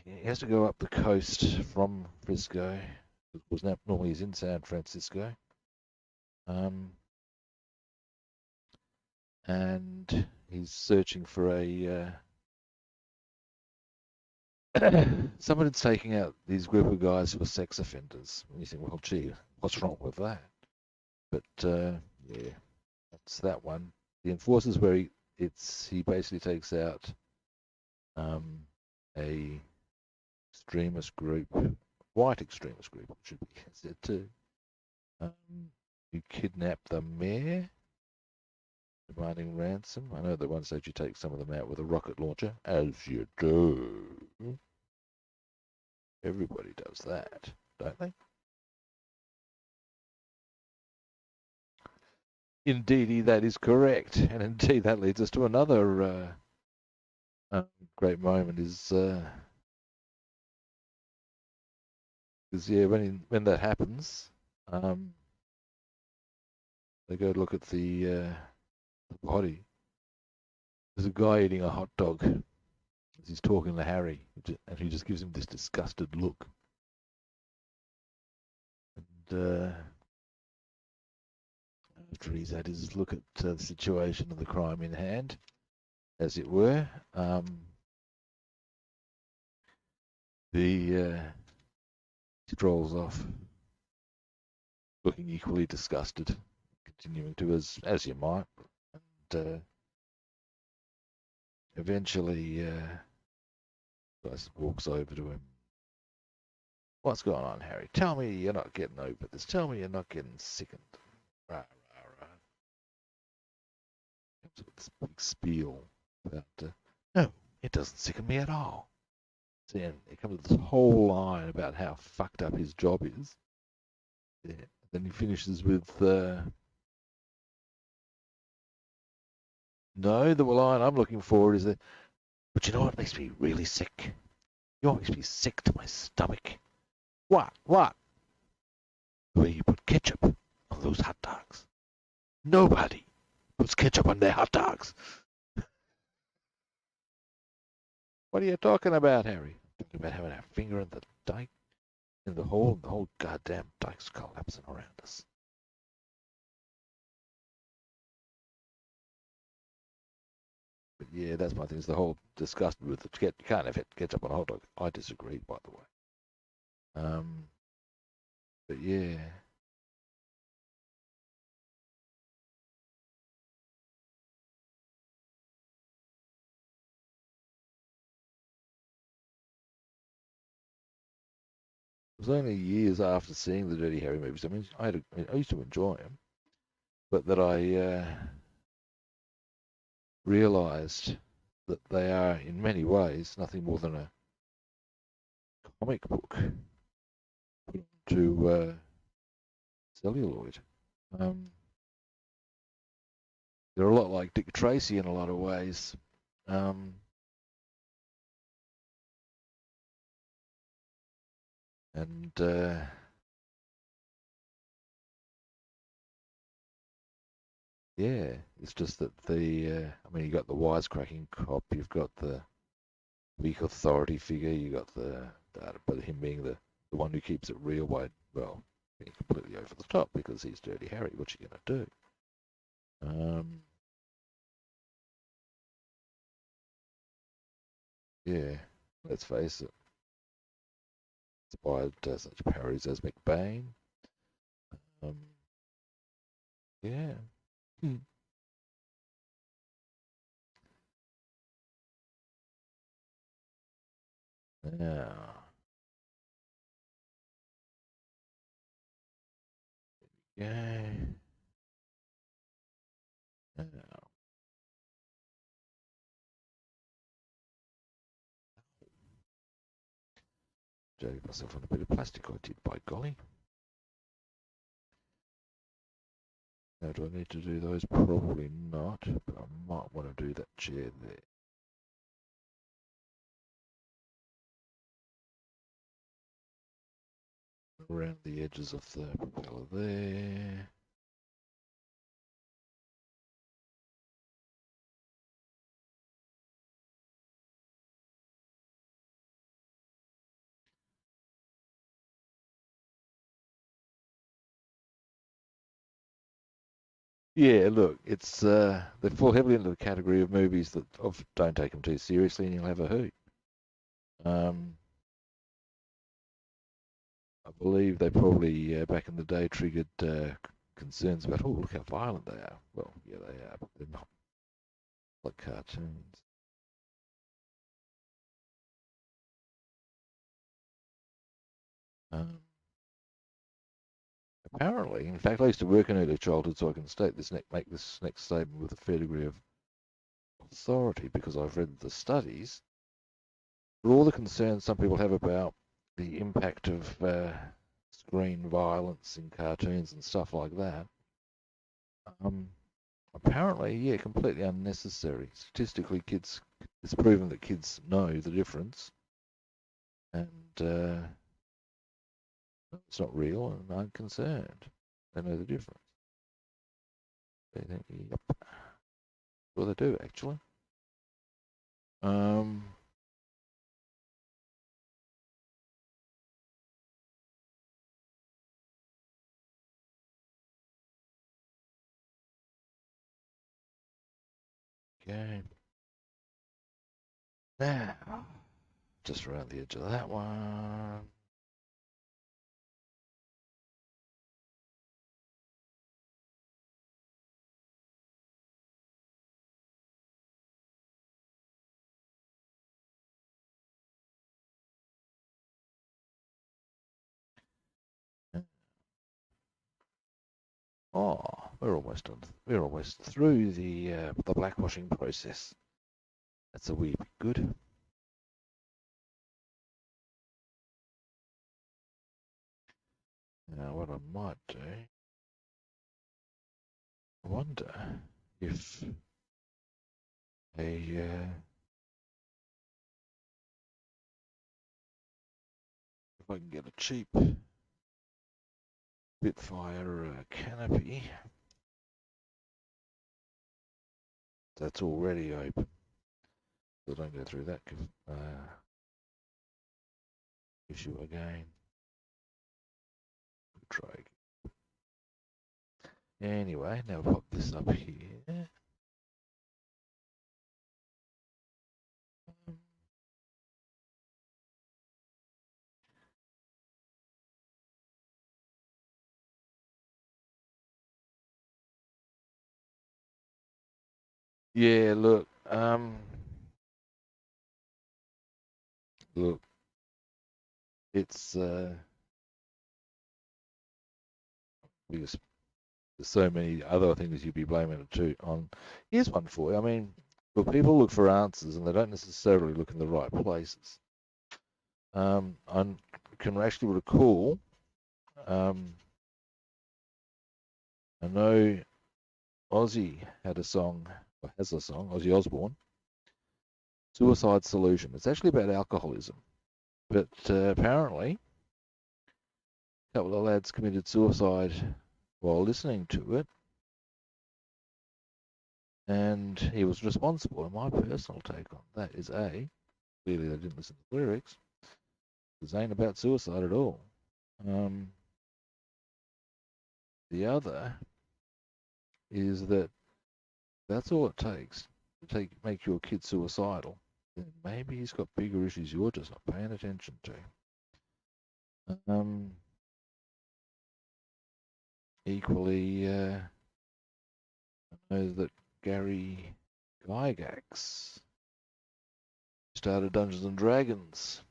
he has to go up the coast from Frisco. Because normally he's in San Francisco. And he's searching for a someone's taking out these group of guys who are sex offenders. And you think, well, gee, what's wrong with that? But yeah, that's that one. The Enforcers, where he basically takes out a extremist group, white extremist group, should be said too. You kidnap the mayor, demanding ransom. I know the ones that you take some of them out with a rocket launcher, as you do. Everybody does that, don't they? Indeedy, that is correct. And indeed, that leads us to another great moment is yeah, when that happens, they go look at the body. There's a guy eating a hot dog as he's talking to Harry, and he just gives him this disgusted look. And after he's had his look at the situation of the crime in hand, as it were, he strolls off, looking equally disgusted, continuing to as you might, and eventually Dyson walks over to him. What's going on, Harry? Tell me you're not getting over this. Tell me you're not getting sickened. Rah, rah, rah. Comes with this big spiel about, no, it doesn't sicken me at all. See, and it comes with this whole line about how fucked up his job is. Yeah. Then he finishes with, no, the line I'm looking for is that, but you know what makes me really sick? You know what makes me sick to my stomach? What? What? The way you put ketchup on those hot dogs. Nobody puts ketchup on their hot dogs. What are you talking about, Harry? Talking about having our finger in the dike, in the hole, and the whole goddamn dike's collapsing around us. But yeah, that's my thing. Is the whole disgust with the you can't have ketchup on a hot dog. I disagree, by the way. But yeah. It was only years after seeing the Dirty Harry movies. I mean, I used to enjoy them, but that I realised that they are, in many ways, nothing more than a comic book put onto celluloid. They're a lot like Dick Tracy in a lot of ways. And yeah, it's just that I mean, you got the wisecracking cop, you've got the weak authority figure, you got but him being the one who keeps it real by, well, being completely over the top because he's Dirty Harry. What you gonna do? Yeah, let's face it. Inspired such parodies as McBain. Yeah. Yeah. Yeah. Yeah. Jetted myself on a bit of plastic, I did, by golly. Now, do I need to do those? Probably not, but I might want to do that chair there. around the edges of the propeller there. Yeah, look, it's they fall heavily into the category of movies that don't take them too seriously, and you'll have a hoot. Um, I believe they probably back in the day triggered concerns about, oh, look how violent they are. Well, yeah, they are, but they're not like cartoons. Um, Apparently, in fact, I used to work in early childhood, so I can make this next statement with a fair degree of authority because I've read the studies. For all the concerns some people have about the impact of screen violence in cartoons and stuff like that, um, apparently, yeah, completely unnecessary. Statistically, it's proven that kids know the difference, and it's not real and aren't concerned. They know the difference. They think, yep, well, they do actually. Um, okay. Now, just around the edge of that one. Oh, we're almost done. We're almost through the blackwashing process. That's a wee bit good. Now, what I might do, I wonder if if I can get a cheap Spitfire canopy that's already open, so don't go through that issue again. Try. Anyway, now pop this up here. Yeah, look, it's because there's so many other things you'd be blaming it to on. Here's one for you. I mean, look, people look for answers and they don't necessarily look in the right places. I can actually recall, I know Ozzy had a song, or has a song, Ozzy Osbourne, Suicide Solution. It's actually about alcoholism, but apparently a couple of lads committed suicide while listening to it, and he was responsible. And my personal take on that is A, clearly they didn't listen to the lyrics, because they ain't about suicide at all. Um, the other is that that's all it takes to make your kid suicidal. Then maybe he's got bigger issues you're just not paying attention to. Equally, I know that Gary Gygax started Dungeons and Dragons.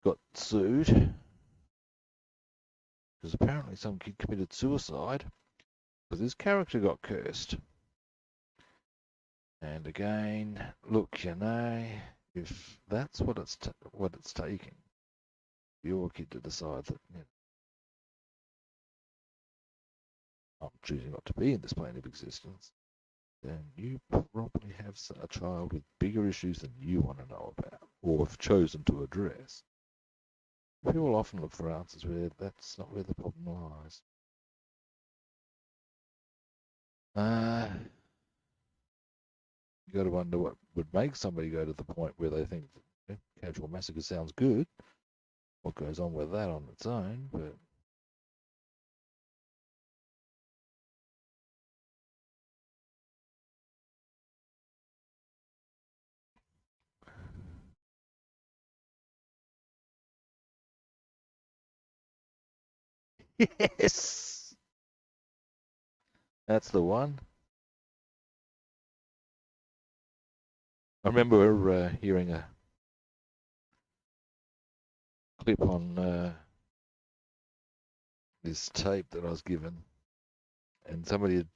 Got sued because apparently some kid committed suicide because his character got cursed. And again, look, if that's what it's taking, for your kid to decide that I'm choosing not to be in this plane of existence, then you probably have a child with bigger issues than you want to know about or have chosen to address. People often look for answers where that's not where the problem lies. You got to wonder what would make somebody go to the point where they think casual massacre sounds good. What goes on with that on its own, but yes, that's the one. I remember hearing a clip on this tape that I was given, and somebody had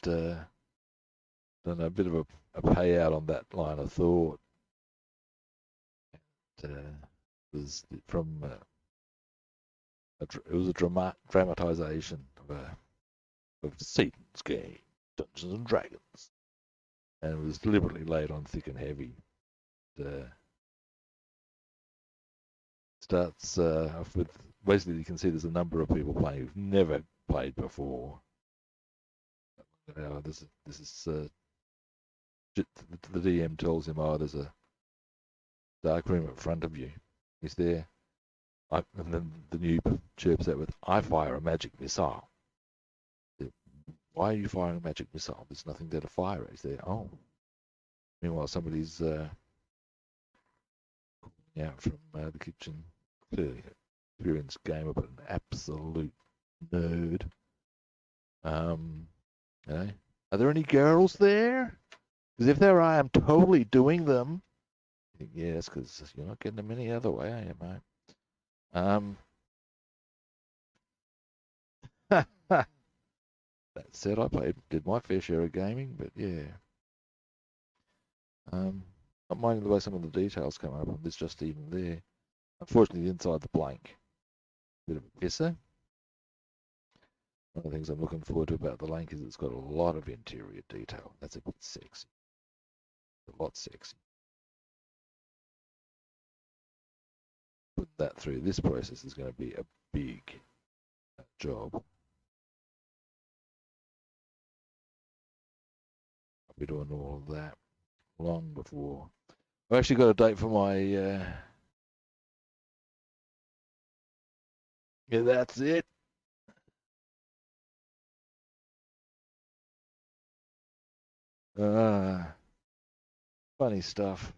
done a bit of a payout on that line of thought. It was from it was a dramatization of Satan's game, Dungeons and Dragons, and it was deliberately laid on thick and heavy. Starts off with basically you can see there's a number of people playing who've never played before. This is the DM tells him, oh, there's a dark room in front of you. He's there. And then the noob chirps out with, I fire a magic missile. Why are you firing a magic missile? There's nothing there to fire at. He's there. Oh. Meanwhile, somebody's calling out from the kitchen. Clearly experienced gamer, but an absolute nerd. Are there any girls there? Because if there are, I'm totally doing them. Yes, because you're not getting them any other way, are you, mate? That said, I did my fair share of gaming, but yeah. Not minding the way some of the details come up on this, just even there. Unfortunately, inside the blank, bit of a pisser. One of the things I'm looking forward to about the Lank is it's got a lot of interior detail. That's a bit sexy. A lot sexy. Put that through this process is going to be a big job. I'll be doing all of that long before. I've actually got a date for my... yeah, that's it. Funny stuff.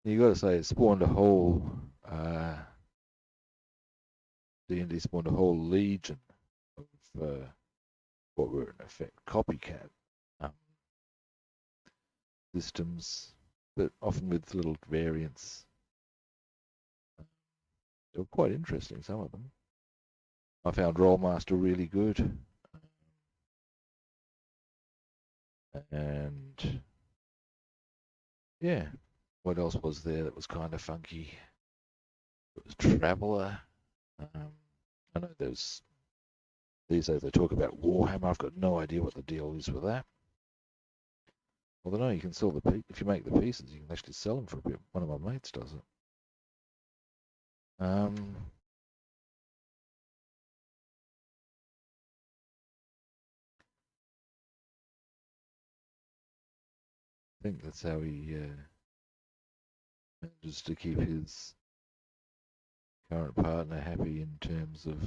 You got to say it spawned a whole D&D spawned a whole legion of what were in effect copycat systems, but often with little variants. They were quite interesting, some of them. I found Rollmaster really good. And yeah, what else was there that was kind of funky? It was Traveller. I know there's these days they talk about Warhammer. I've got no idea what the deal is with that. Although no, you can sell the if you make the pieces, you can actually sell them for a bit. One of my mates does it. I think that's how he manages to keep his current partner happy in terms of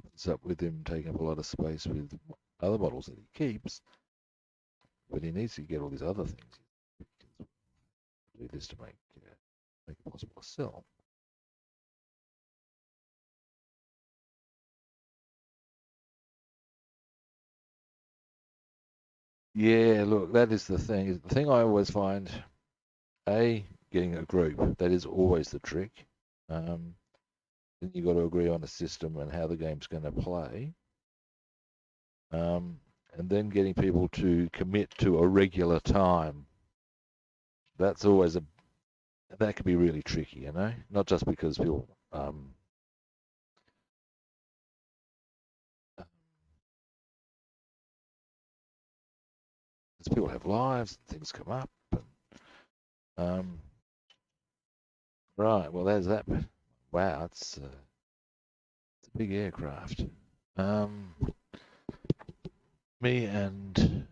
puts up with him taking up a lot of space with other models that he keeps, but he needs to get all these other things. He can do this to make it possible to sell. Yeah, look, that is the thing. The thing I always find, getting a group, that is always the trick. Then you've got to agree on a system and how the game's going to play. And then getting people to commit to a regular time. That's always that can be really tricky, you know? Not just because people as people have lives, and things come up. And, right, well, there's that. Wow, it's a big aircraft. Me and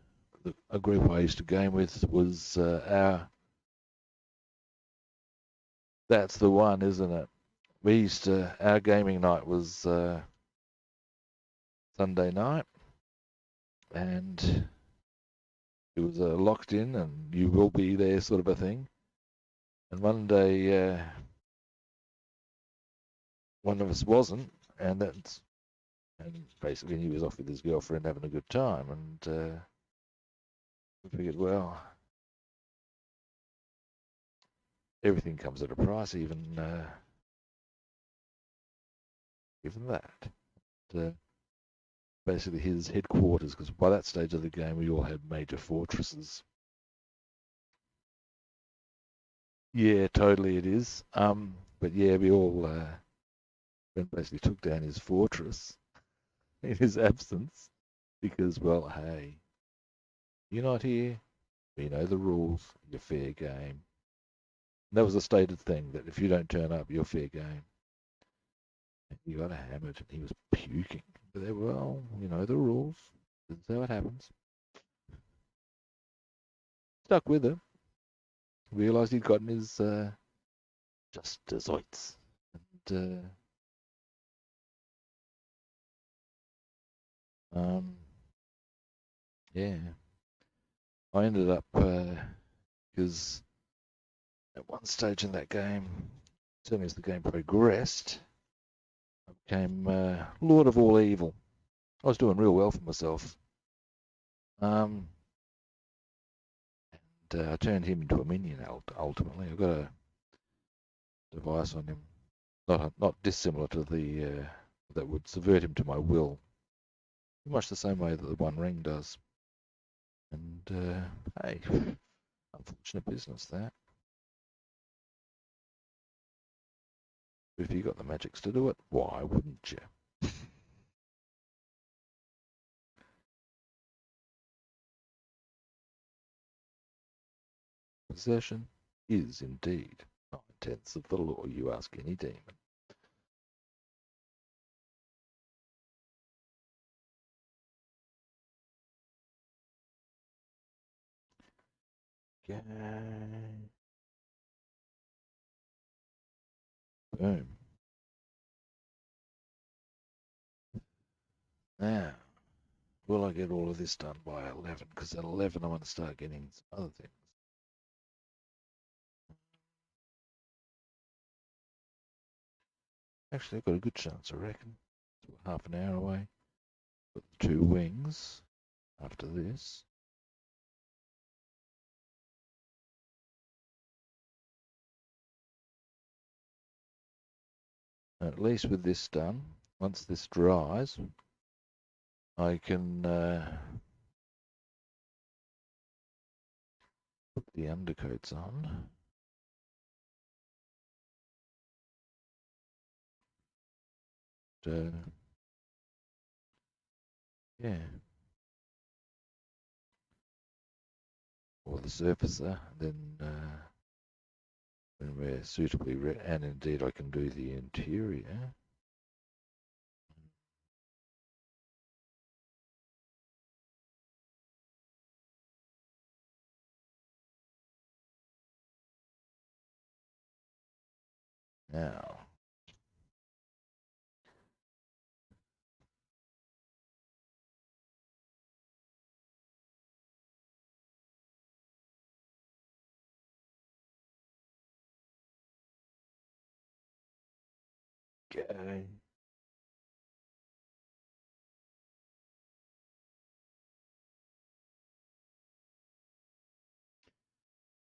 a group I used to game with was that's the one, isn't it? Our gaming night was Sunday night, and it was locked in, and you will be there sort of a thing. And one day, one of us wasn't, and basically he was off with his girlfriend having a good time, and we figured, well, everything comes at a price, even that. Basically his headquarters, because by that stage of the game we all had major fortresses. Yeah, totally it is. But yeah, we all basically took down his fortress in his absence because, well, hey, you're not here. We know the rules. You're fair game. And that was a stated thing that if you don't turn up, you're fair game. And you got hammered, and he was puking. But they were, well, you know the rules. This is how it happens. Stuck with it. Realised he'd gotten his just desserts. And yeah, I ended up because at one stage in that game, certainly as the game progressed, I became Lord of all evil. I was doing real well for myself. And I turned him into a minion ultimately. I got a device on him, not dissimilar to the that would subvert him to my will, much the same way that the One Ring does. And hey, unfortunate business that. But if you got the magics to do it, why wouldn't you? Possession is indeed 9/10 of the law, you ask any demon. Okay. Boom. Now, will I get all of this done by 11? Because at 11 I want to start getting some other things. Actually, I've got a good chance, I reckon. It's half an hour away. Got the 2 wings after this. And at least with this done, once this dries, I can put the undercoats on. Yeah. Or the surfacer, then when we're suitably and indeed I can do the interior. Now, okay.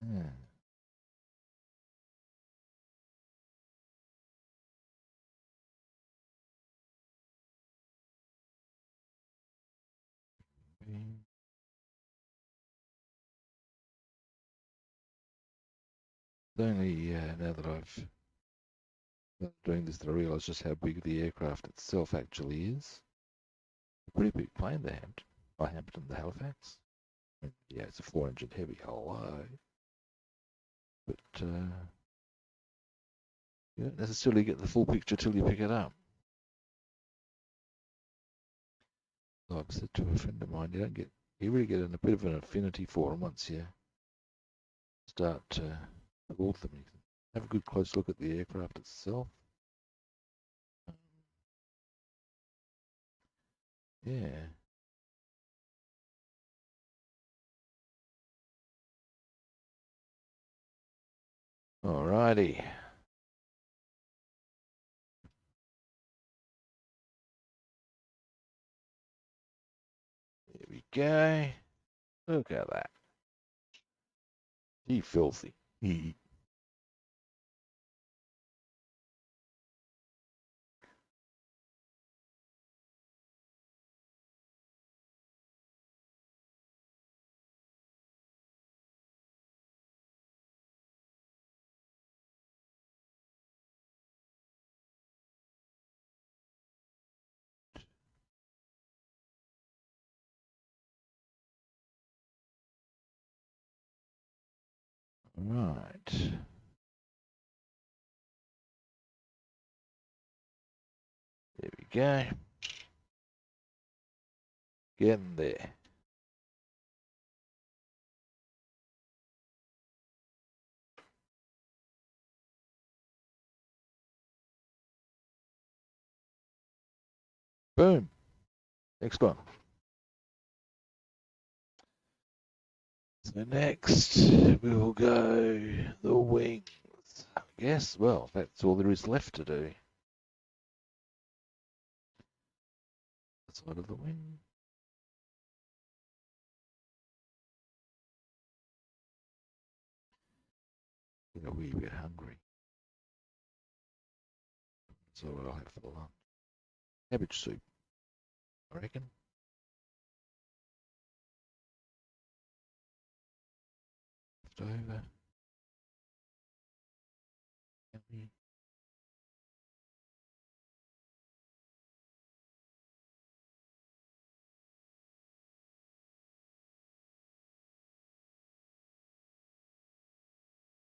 Yeah. It's only now that I've Doing this, I realised just how big the aircraft itself actually is. A pretty big plane they had. I Hampton, the Halifax. Yeah, it's a 4-engine heavy. Hello. But you don't necessarily get the full picture till you pick it up. So I've said to a friend of mine, you really get in a bit of an affinity for them once you start to talk them. You can have a good close look at the aircraft itself. Yeah. Alrighty. There we go. Look at that. He filthy. He. Right. There we go. Getting there. Boom. Next one. So next we will go the wings. I guess, well, that's all there is left to do. The side of the wing. Get a wee bit hungry. So what I'll have for lunch. Cabbage soup, I reckon. Left over. Yummy.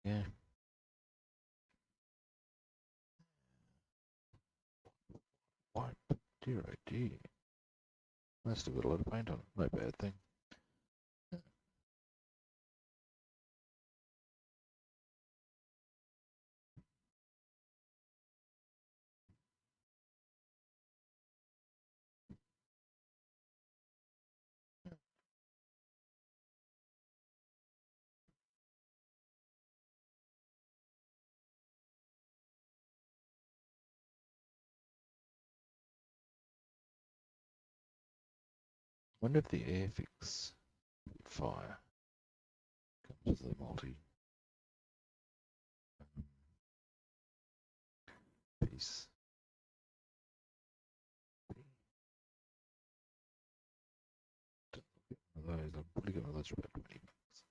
Yeah. White. Dear oh dear. Must have got a lot of paint on it. No bad thing. Wonder if the Airfix Spitfire comes with a multi piece. One of those, I'll probably get one of those for about 20 bucks.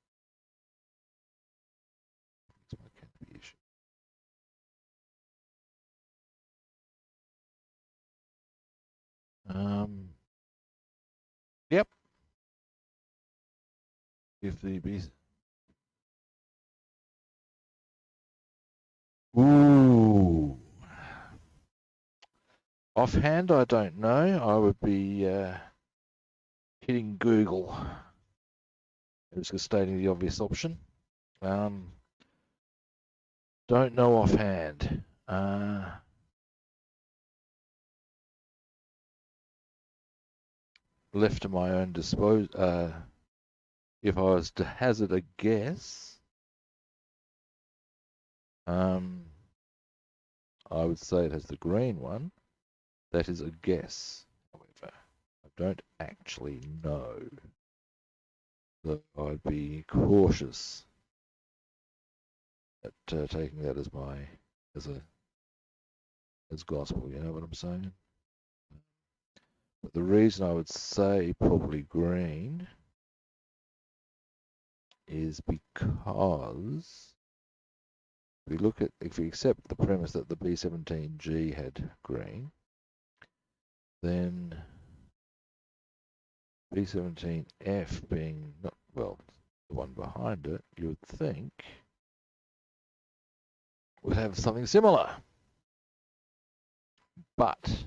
It's my canopy issue. Yep. If the beast. Ooh. Offhand, I don't know. I would be hitting Google. Just stating the obvious option. Don't know offhand. Left to my own disposal. If I was to hazard a guess, I would say it has the green one. That is a guess, however. I don't actually know. So I'd be cautious at taking that as as gospel. You know what I'm saying? But the reason I would say probably green is because if we accept the premise that the B17G had green, then B17F being not, well, the one behind it, you would think would have something similar. But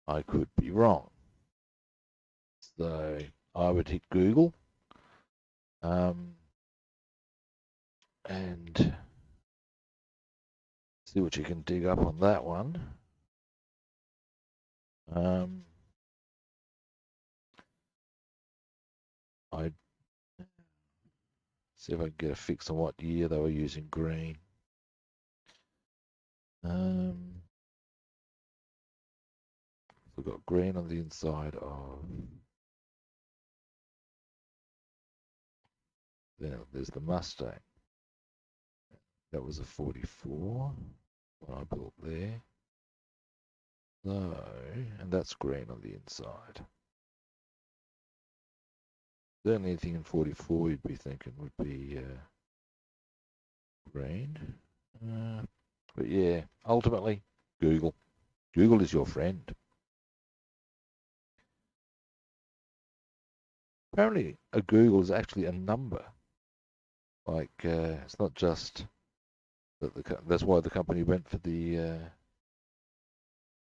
I could be wrong. So I would hit Google and see what you can dig up on that one. I'd see if I can get a fix on what year they were using green. We've got green on the inside of. There's the Mustang. That was a 44 when I built there. So, and that's green on the inside. Certainly anything in 44 you'd be thinking would be green. But yeah, ultimately, Google. Google is your friend. Apparently, a Google is actually a number. Like, it's not just that that's why the company went for the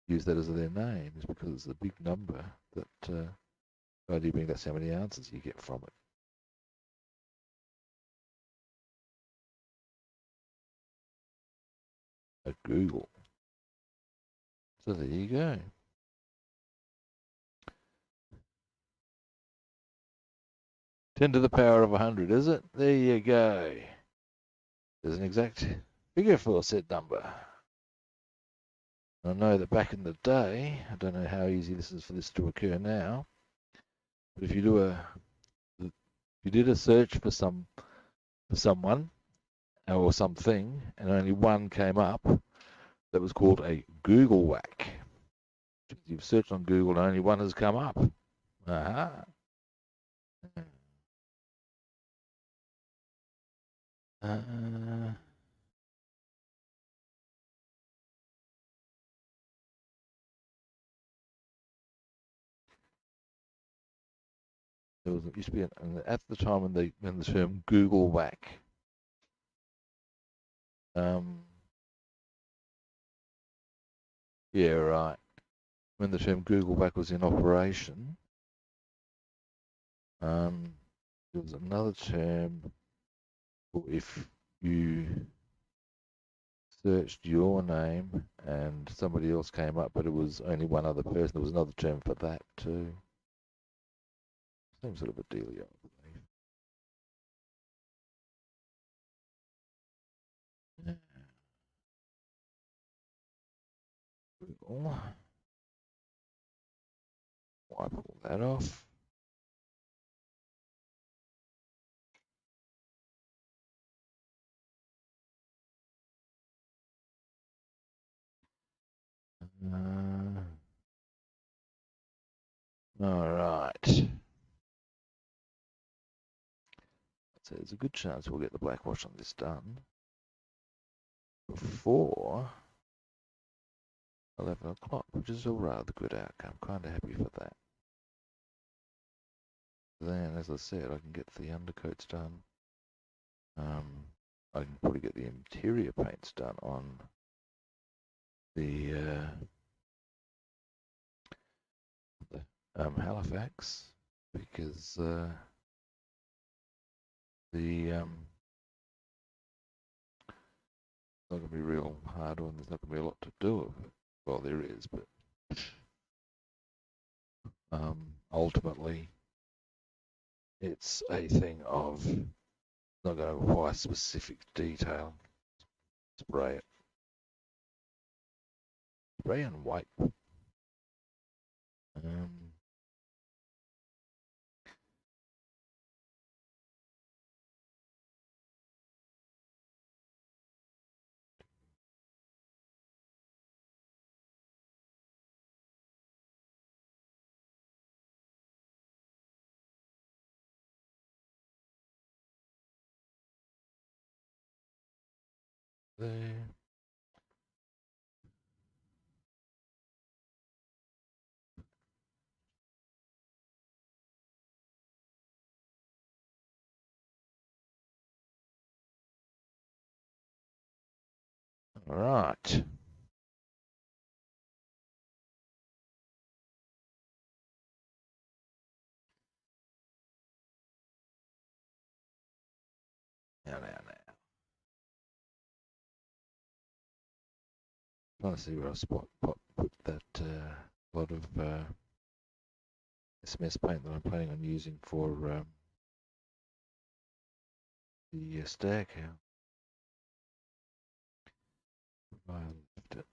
use that as their name, is because it's a big number that the idea being that's how many answers you get from it. A Google. So there you go. 10 to the power of 100, is it? There you go. There's an exact figure for said number. I know that back in the day, I don't know how easy this is for this to occur now, but if you did a search for someone or something, and only one came up, that was called a Google whack. You've searched on Google and only one has come up. Aha. There used to be at the time when the term Google whack. Yeah, right. When the term Google whack was in operation, there was another term if you searched your name and somebody else came up, but it was only one other person. There was another term for that too. Same sort of a dealio, I believe. Yeah. Google. Wipe all that off. All right. So there's a good chance we'll get the blackwash on this done before 11 o'clock, which is a rather good outcome. Kind of happy for that. Then, as I said, I can get the undercoats done. I can probably get the interior paints done on the Halifax, because it's not going to be real hard and there's not going to be a lot to do. Well, there is, but ultimately it's a thing of not going to require specific detail. Spray it. Spray and wipe. there. All right. Now. Trying to see where I put that lot of SMS paint that I'm planning on using for the stack house. I left it.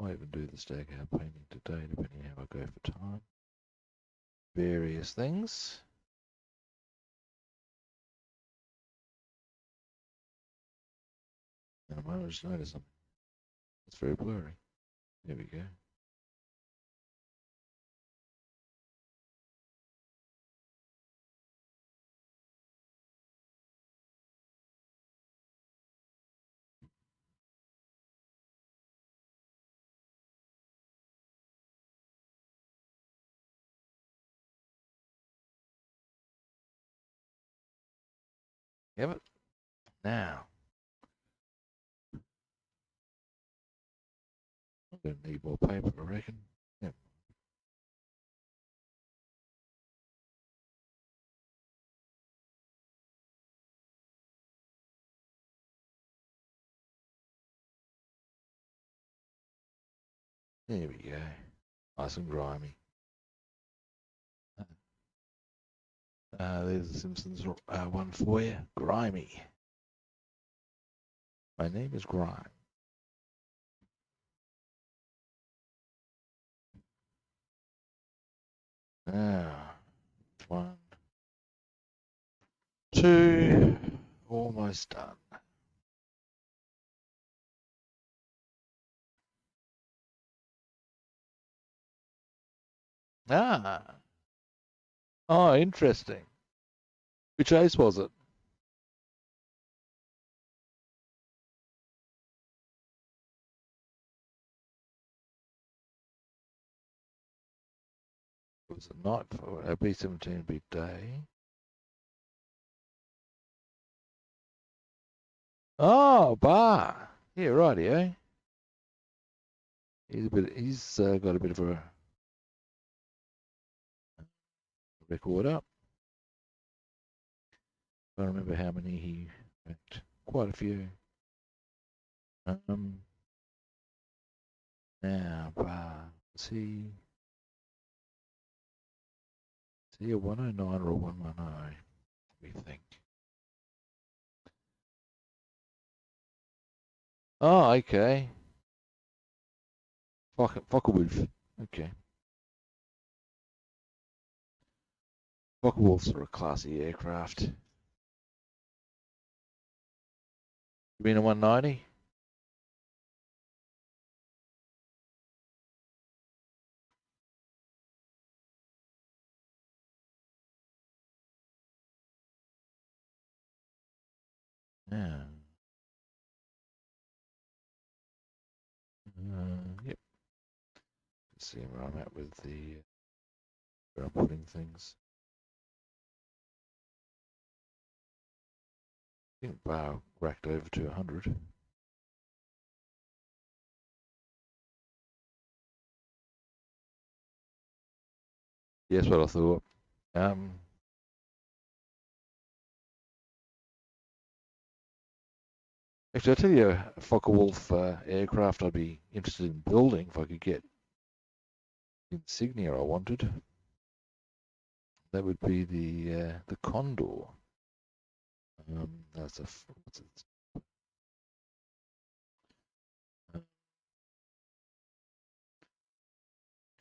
Might even do the stack house painting today, depending how I go for time. Various things. And I might just notice something. It's very blurry. There we go. Have it. Now. I'm going to need more paper, I reckon. Yep. There we go. Nice and grimy. There's the Simpsons one for you. Grimy. My name is Grime. Now, 1, 2, almost done. Ah. Oh, interesting. Which ace was it? It was a night for a B17 beat day. Oh, bar. Yeah, rightio. He's got a bit of a record up. I don't remember how many he ranked. Quite a few. Now, bar. Is he a 109 or a 110? We think. Oh, okay. Focke-Wulf. Okay. Focke-Wulfs are a classy aircraft. You been a 190? Yeah. Yep. See where I'm at with where I'm putting things. I think bar racked over to 100. Yes, what I thought. Actually, I'll tell you a Focke-Wulf aircraft I'd be interested in building if I could get insignia I wanted. That would be the Condor. That's what's it?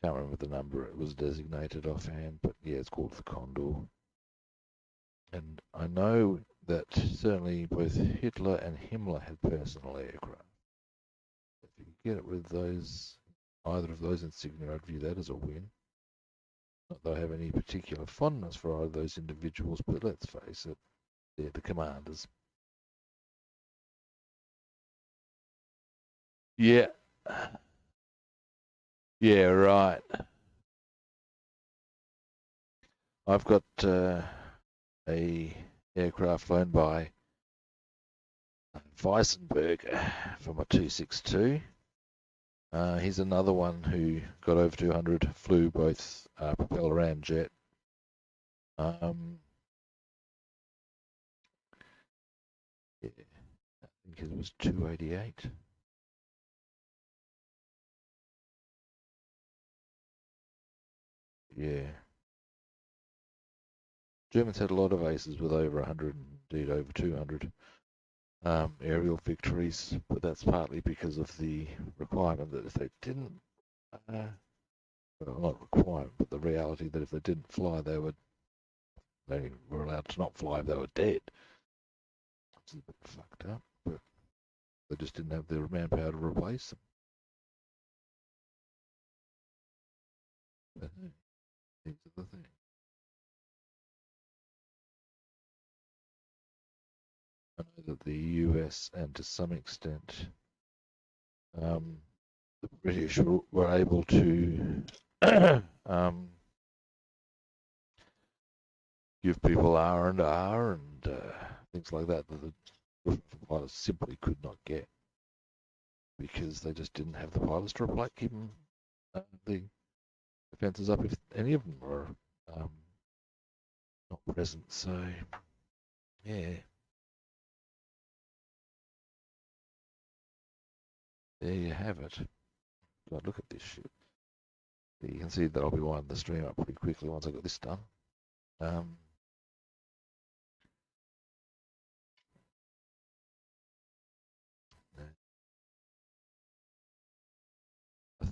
Can't remember the number it was designated offhand, but yeah, it's called the Condor. And I know that certainly both Hitler and Himmler had personal aircraft. If you get it with those either of those insignia, I'd view that as a win. Not that I have any particular fondness for either of those individuals, but let's face it, they're the commanders. Yeah. Yeah, right. I've got a aircraft flown by Weissenberg for my 262. He's another one who got over 200, flew both propeller and jet. Yeah, I think it was 288. Yeah. Germans had a lot of aces with over 100, indeed over 200 aerial victories, but that's partly because of the requirement that if they didn't, well, not requirement, but the reality that if they didn't fly, they were allowed to not fly if they were dead. It's a bit fucked up, but they just didn't have the manpower to replace them. But hey, these are the things. I know that the US and to some extent the British were able to give people R and things like that that the pilots simply could not get because they just didn't have the pilots to replace, keep them, the defences up if any of them were not present. So, yeah, there you have it. God, look at this shit. You can see that I'll be winding the stream up pretty quickly once I got this done. I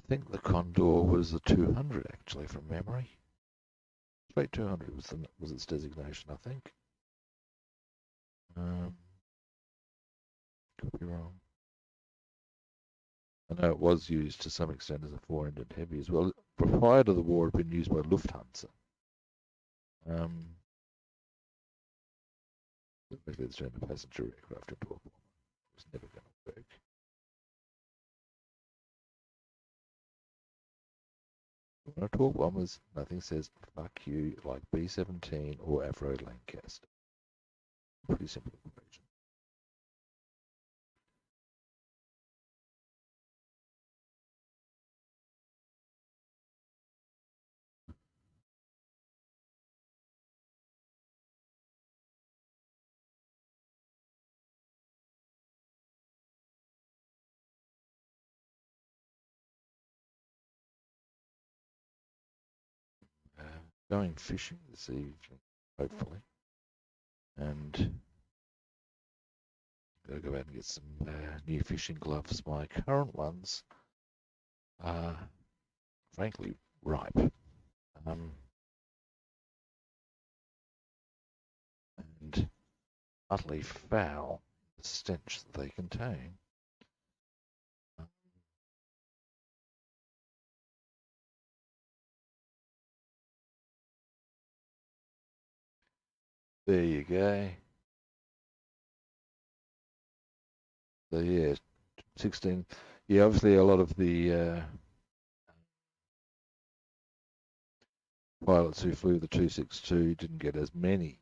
think the Condor was the 200 actually from memory. Straight 200 was its designation, I think. Could be wrong. I know it was used to some extent as a four-ended heavy as well. Prior to the war, it had been used by Lufthansa. Basically, it's turned a passenger aircraft into a bomber. It was never going to work. When I talk bombers, nothing says fuck you like B-17 or Avro Lancaster. Pretty simple equation. Going fishing this evening, hopefully. And gotta go out and get some new fishing gloves. My current ones are frankly ripe. And utterly foul the stench that they contain. There you go. So yeah, 16. Yeah, obviously a lot of the pilots who flew the 262 didn't get as many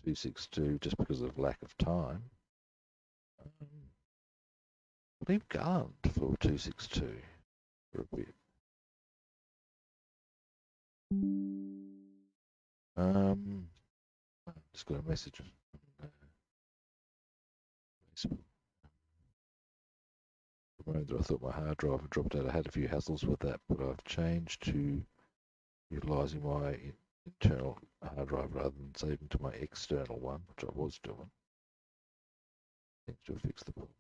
262 just because of lack of time. I believe Garland flew a 262 for a bit. Just got a message. I thought my hard drive had dropped out. I had a few hassles with that, but I've changed to utilising my internal hard drive rather than saving to my external one, which I was doing. Seems to have fixed the problem.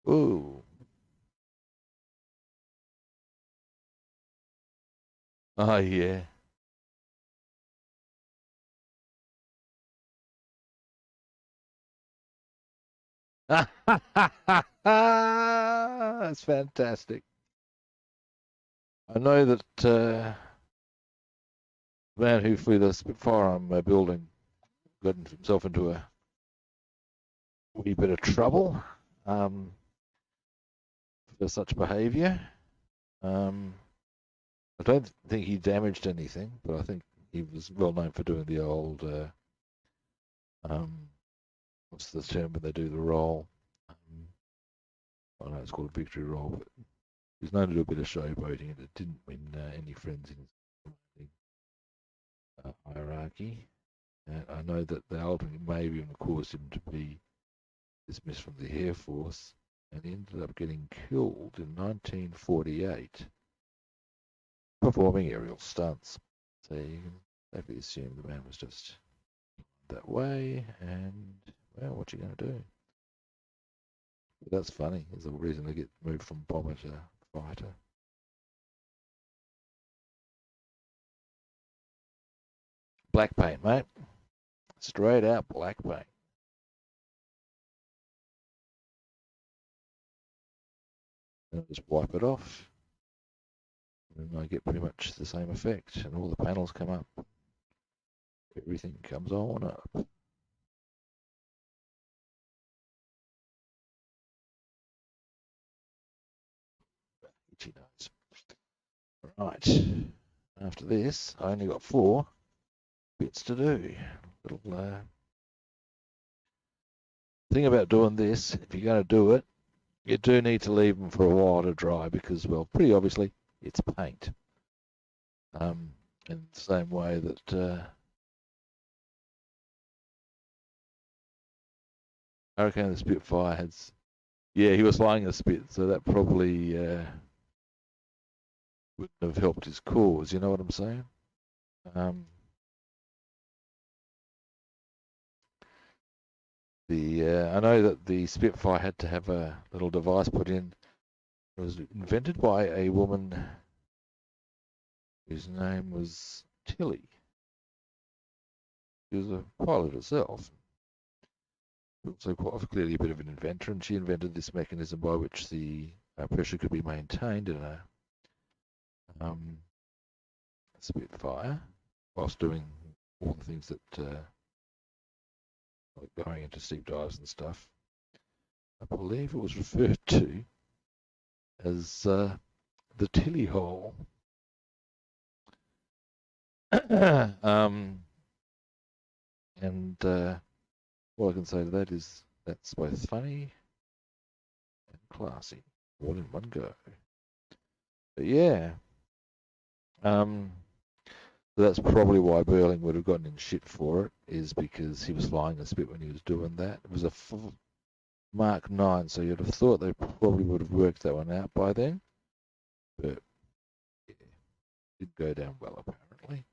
Oh. Oh, yeah. That's fantastic. I know that the man who flew the Spitfire I'm building got himself into a wee bit of trouble um, for such behaviour. Um, I don't think he damaged anything, but I think he was well known for doing the old, what's the term when they do the roll? I know it's called a victory roll, but he's known to do a bit of showboating, and it didn't win any friends in his hierarchy. And I know that they ultimately maybe even caused him to be dismissed from the Air Force, and he ended up getting killed in 1948 performing aerial stunts. So you can safely assume the man was just that way, and well, what you going to do? But that's funny. There's a reason to get moved from bomber to fighter. Black paint, mate. Straight out black paint. And I just wipe it off, and I get pretty much the same effect, and all the panels come up. Everything comes on up. Itchy nose. Right. After this, I only got 4 bits to do. Little thing about doing this, if you're going to do it, you do need to leave them for a while to dry because, well, pretty obviously, it's paint. In the same way that Hurricane the Spitfire had, yeah, he was flying a Spit, so that probably wouldn't have helped his cause. You know what I'm saying? I know that the Spitfire had to have a little device put in. It was invented by a woman whose name was Tilly. She was a pilot herself. Also quite clearly a bit of an inventor, and she invented this mechanism by which the pressure could be maintained in a Spitfire whilst doing all the things that like going into steep dives and stuff. I believe it was referred to as the Tilly hole. And all I can say to that is that's both funny and classy, all in one go. But yeah, so that's probably why Burling would have gotten in shit for it, is because he was flying a Spit when he was doing that. It was a Mark 9, so you'd have thought they probably would have worked that one out by then. But yeah, it did go down well, apparently.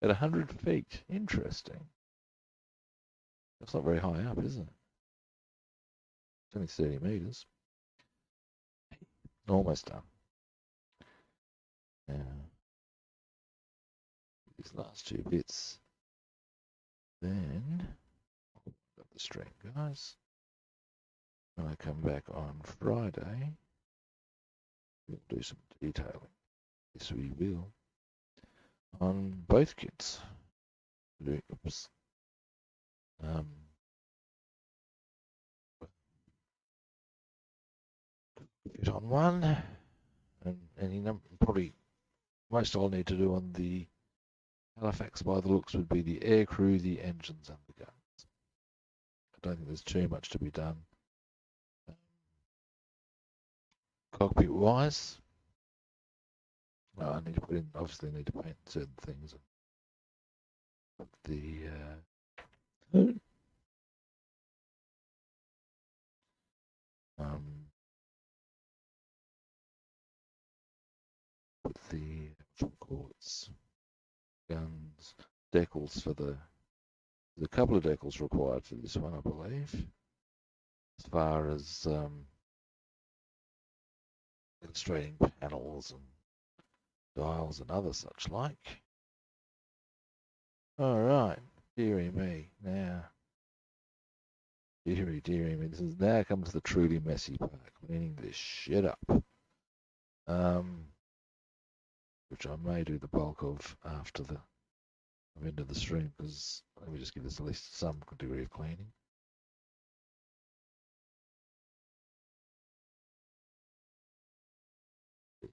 At 100 feet. Interesting. That's not very high up, is it? It's only 30 meters. Almost done. Yeah. These last 2 bits. Then, got the string, guys. When I come back on Friday, we'll do some detailing. Yes, we will. On both kits. Oops. Fit on one, and any number, probably most I'll need to do on the Halifax by the looks would be the aircrew, the engines, and the guns. I don't think there's too much to be done. Cockpit wise, I need to put in, obviously need to paint certain things. The put the guns, decals for there's a couple of decals required for this one, I believe. As far as illustrating panels and dials and other such like. All right, dearie me. Now, dearie me. This is now comes the truly messy part, cleaning this shit up. Which I may do the bulk of after the end of the stream, because let me just give this at least some degree of cleaning.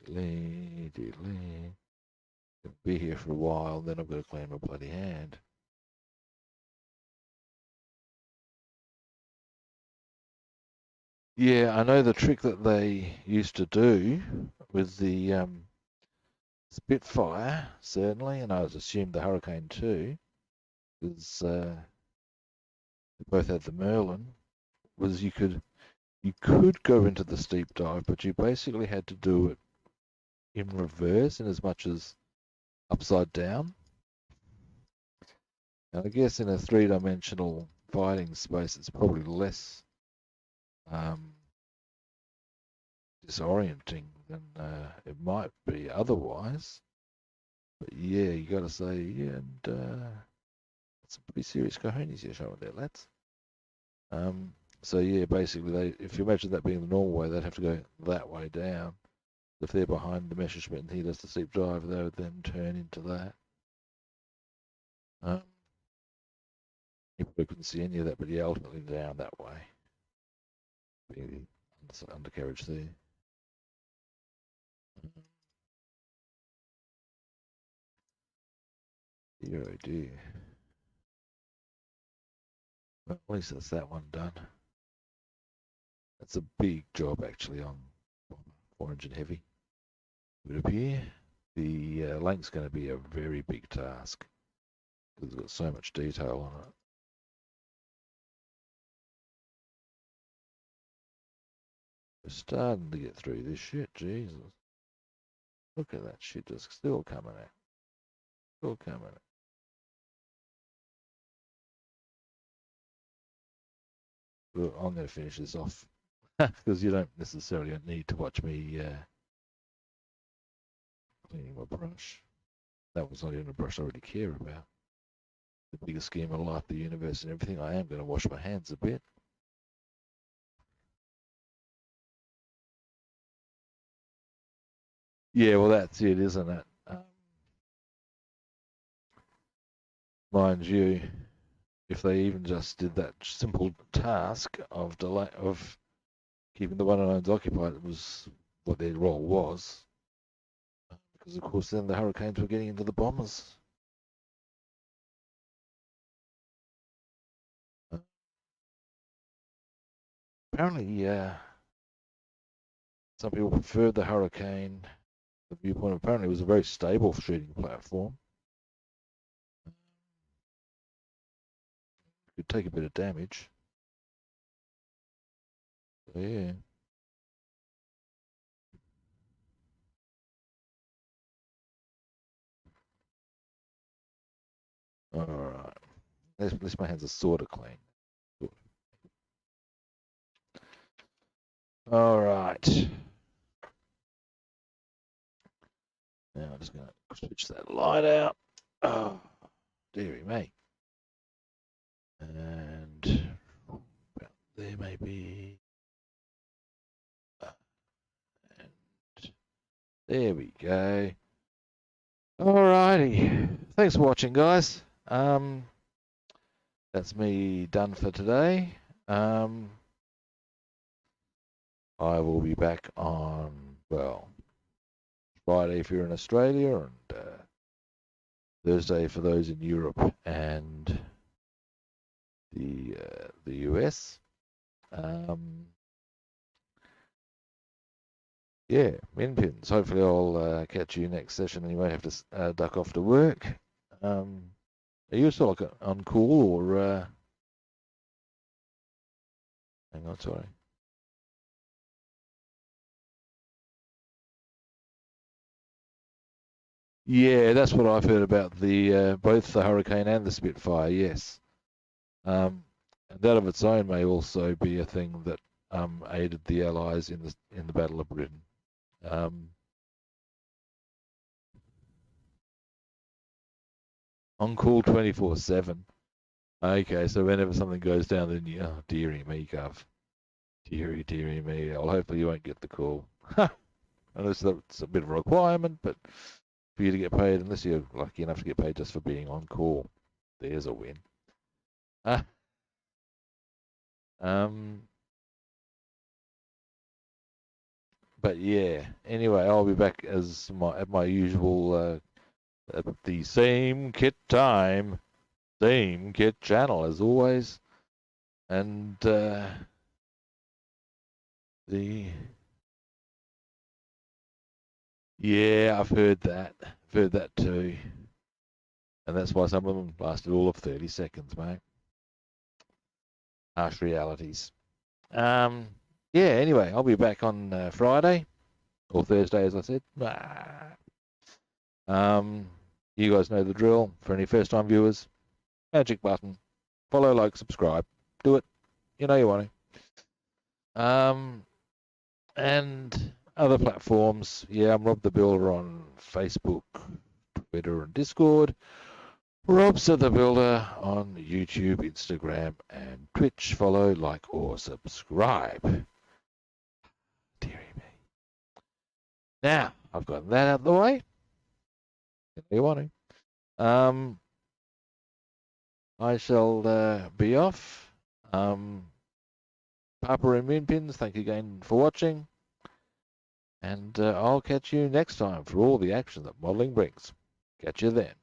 Diddly. Gonna be here for a while, then I've got to clean my bloody hand. Yeah, I know the trick that they used to do with the Spitfire, certainly, and I was assumed the Hurricane too, because they both had the Merlin, was you could go into the steep dive, but you basically had to do it in reverse in as much as upside down. And I guess in a three-dimensional fighting space, it's probably less disorienting than it might be otherwise. But yeah, you got to say, yeah, and that's some pretty serious cojones you're showing there, lads. So yeah, basically, if you imagine that being the normal way, they'd have to go that way down. If they're behind the Messerschmitt and he does the steep dive, they would then turn into that. You probably couldn't see any of that, but yeah, ultimately down that way. Being the undercarriage there. Dear, oh dear. Well, at least that's that one done. That's a big job actually on 4-engine heavy. It would appear the length's going to be a very big task because it's got so much detail on it. We're starting to get through this shit, Jesus. Look at that shit just still coming out. Still coming out. Well, I'm going to finish this off because you don't necessarily need to watch me cleaning my brush. That was not even a brush I really care about. The bigger scheme of life, the universe, and everything. I am going to wash my hands a bit. Yeah, well, that's it, isn't it? Mind you, if they even just did that simple task of keeping the 109s occupied, it was what their role was. Because of course, then the Hurricanes were getting into the bombers. Apparently, some people preferred the Hurricane. The viewpoint apparently was a very stable shooting platform. Could take a bit of damage. So, yeah. All right. At least my hands are sort of clean. All right. Now I'm just going to switch that light out. Oh, dearie me. And there may be. And there we go. Alrighty. Thanks for watching, guys. That's me done for today. I will be back on, well, Friday if you're in Australia, and Thursday for those in Europe and the US. Yeah, min pins. Hopefully I'll catch you next session and you won't have to duck off to work. Are you still like on call or hang on, sorry. Yeah, that's what I've heard about the both the Hurricane and the Spitfire. Yes, and that of its own may also be a thing that aided the Allies in the Battle of Britain. On call 24/7. Okay, so whenever something goes down, then you, oh, dearie me, Gov. Dearie me. Well, hopefully you won't get the call. Unless that's a bit of a requirement, but for you to get paid, unless you're lucky enough to get paid just for being on call, there's a win. Um, but yeah, anyway, I'll be back as at my usual at the same kit time, same kit channel as always, and yeah, I've heard that. I've heard that too, and that's why some of them lasted all of 30 seconds, mate. Harsh realities. Yeah. Anyway, I'll be back on Friday or Thursday, as I said. You guys know the drill. For any first-time viewers, magic button, follow, like, subscribe. Do it. You know you want to. And other platforms. Yeah, I'm Rob the Builder on Facebook, Twitter, and Discord. Rob's the Builder on YouTube, Instagram, and Twitch. Follow, like, or subscribe. Dearie me. Now, I've got that out of the way. You want to. I shall be off. Papa and Moonpins, thank you again for watching. And I'll catch you next time for all the action that modelling brings. Catch you then.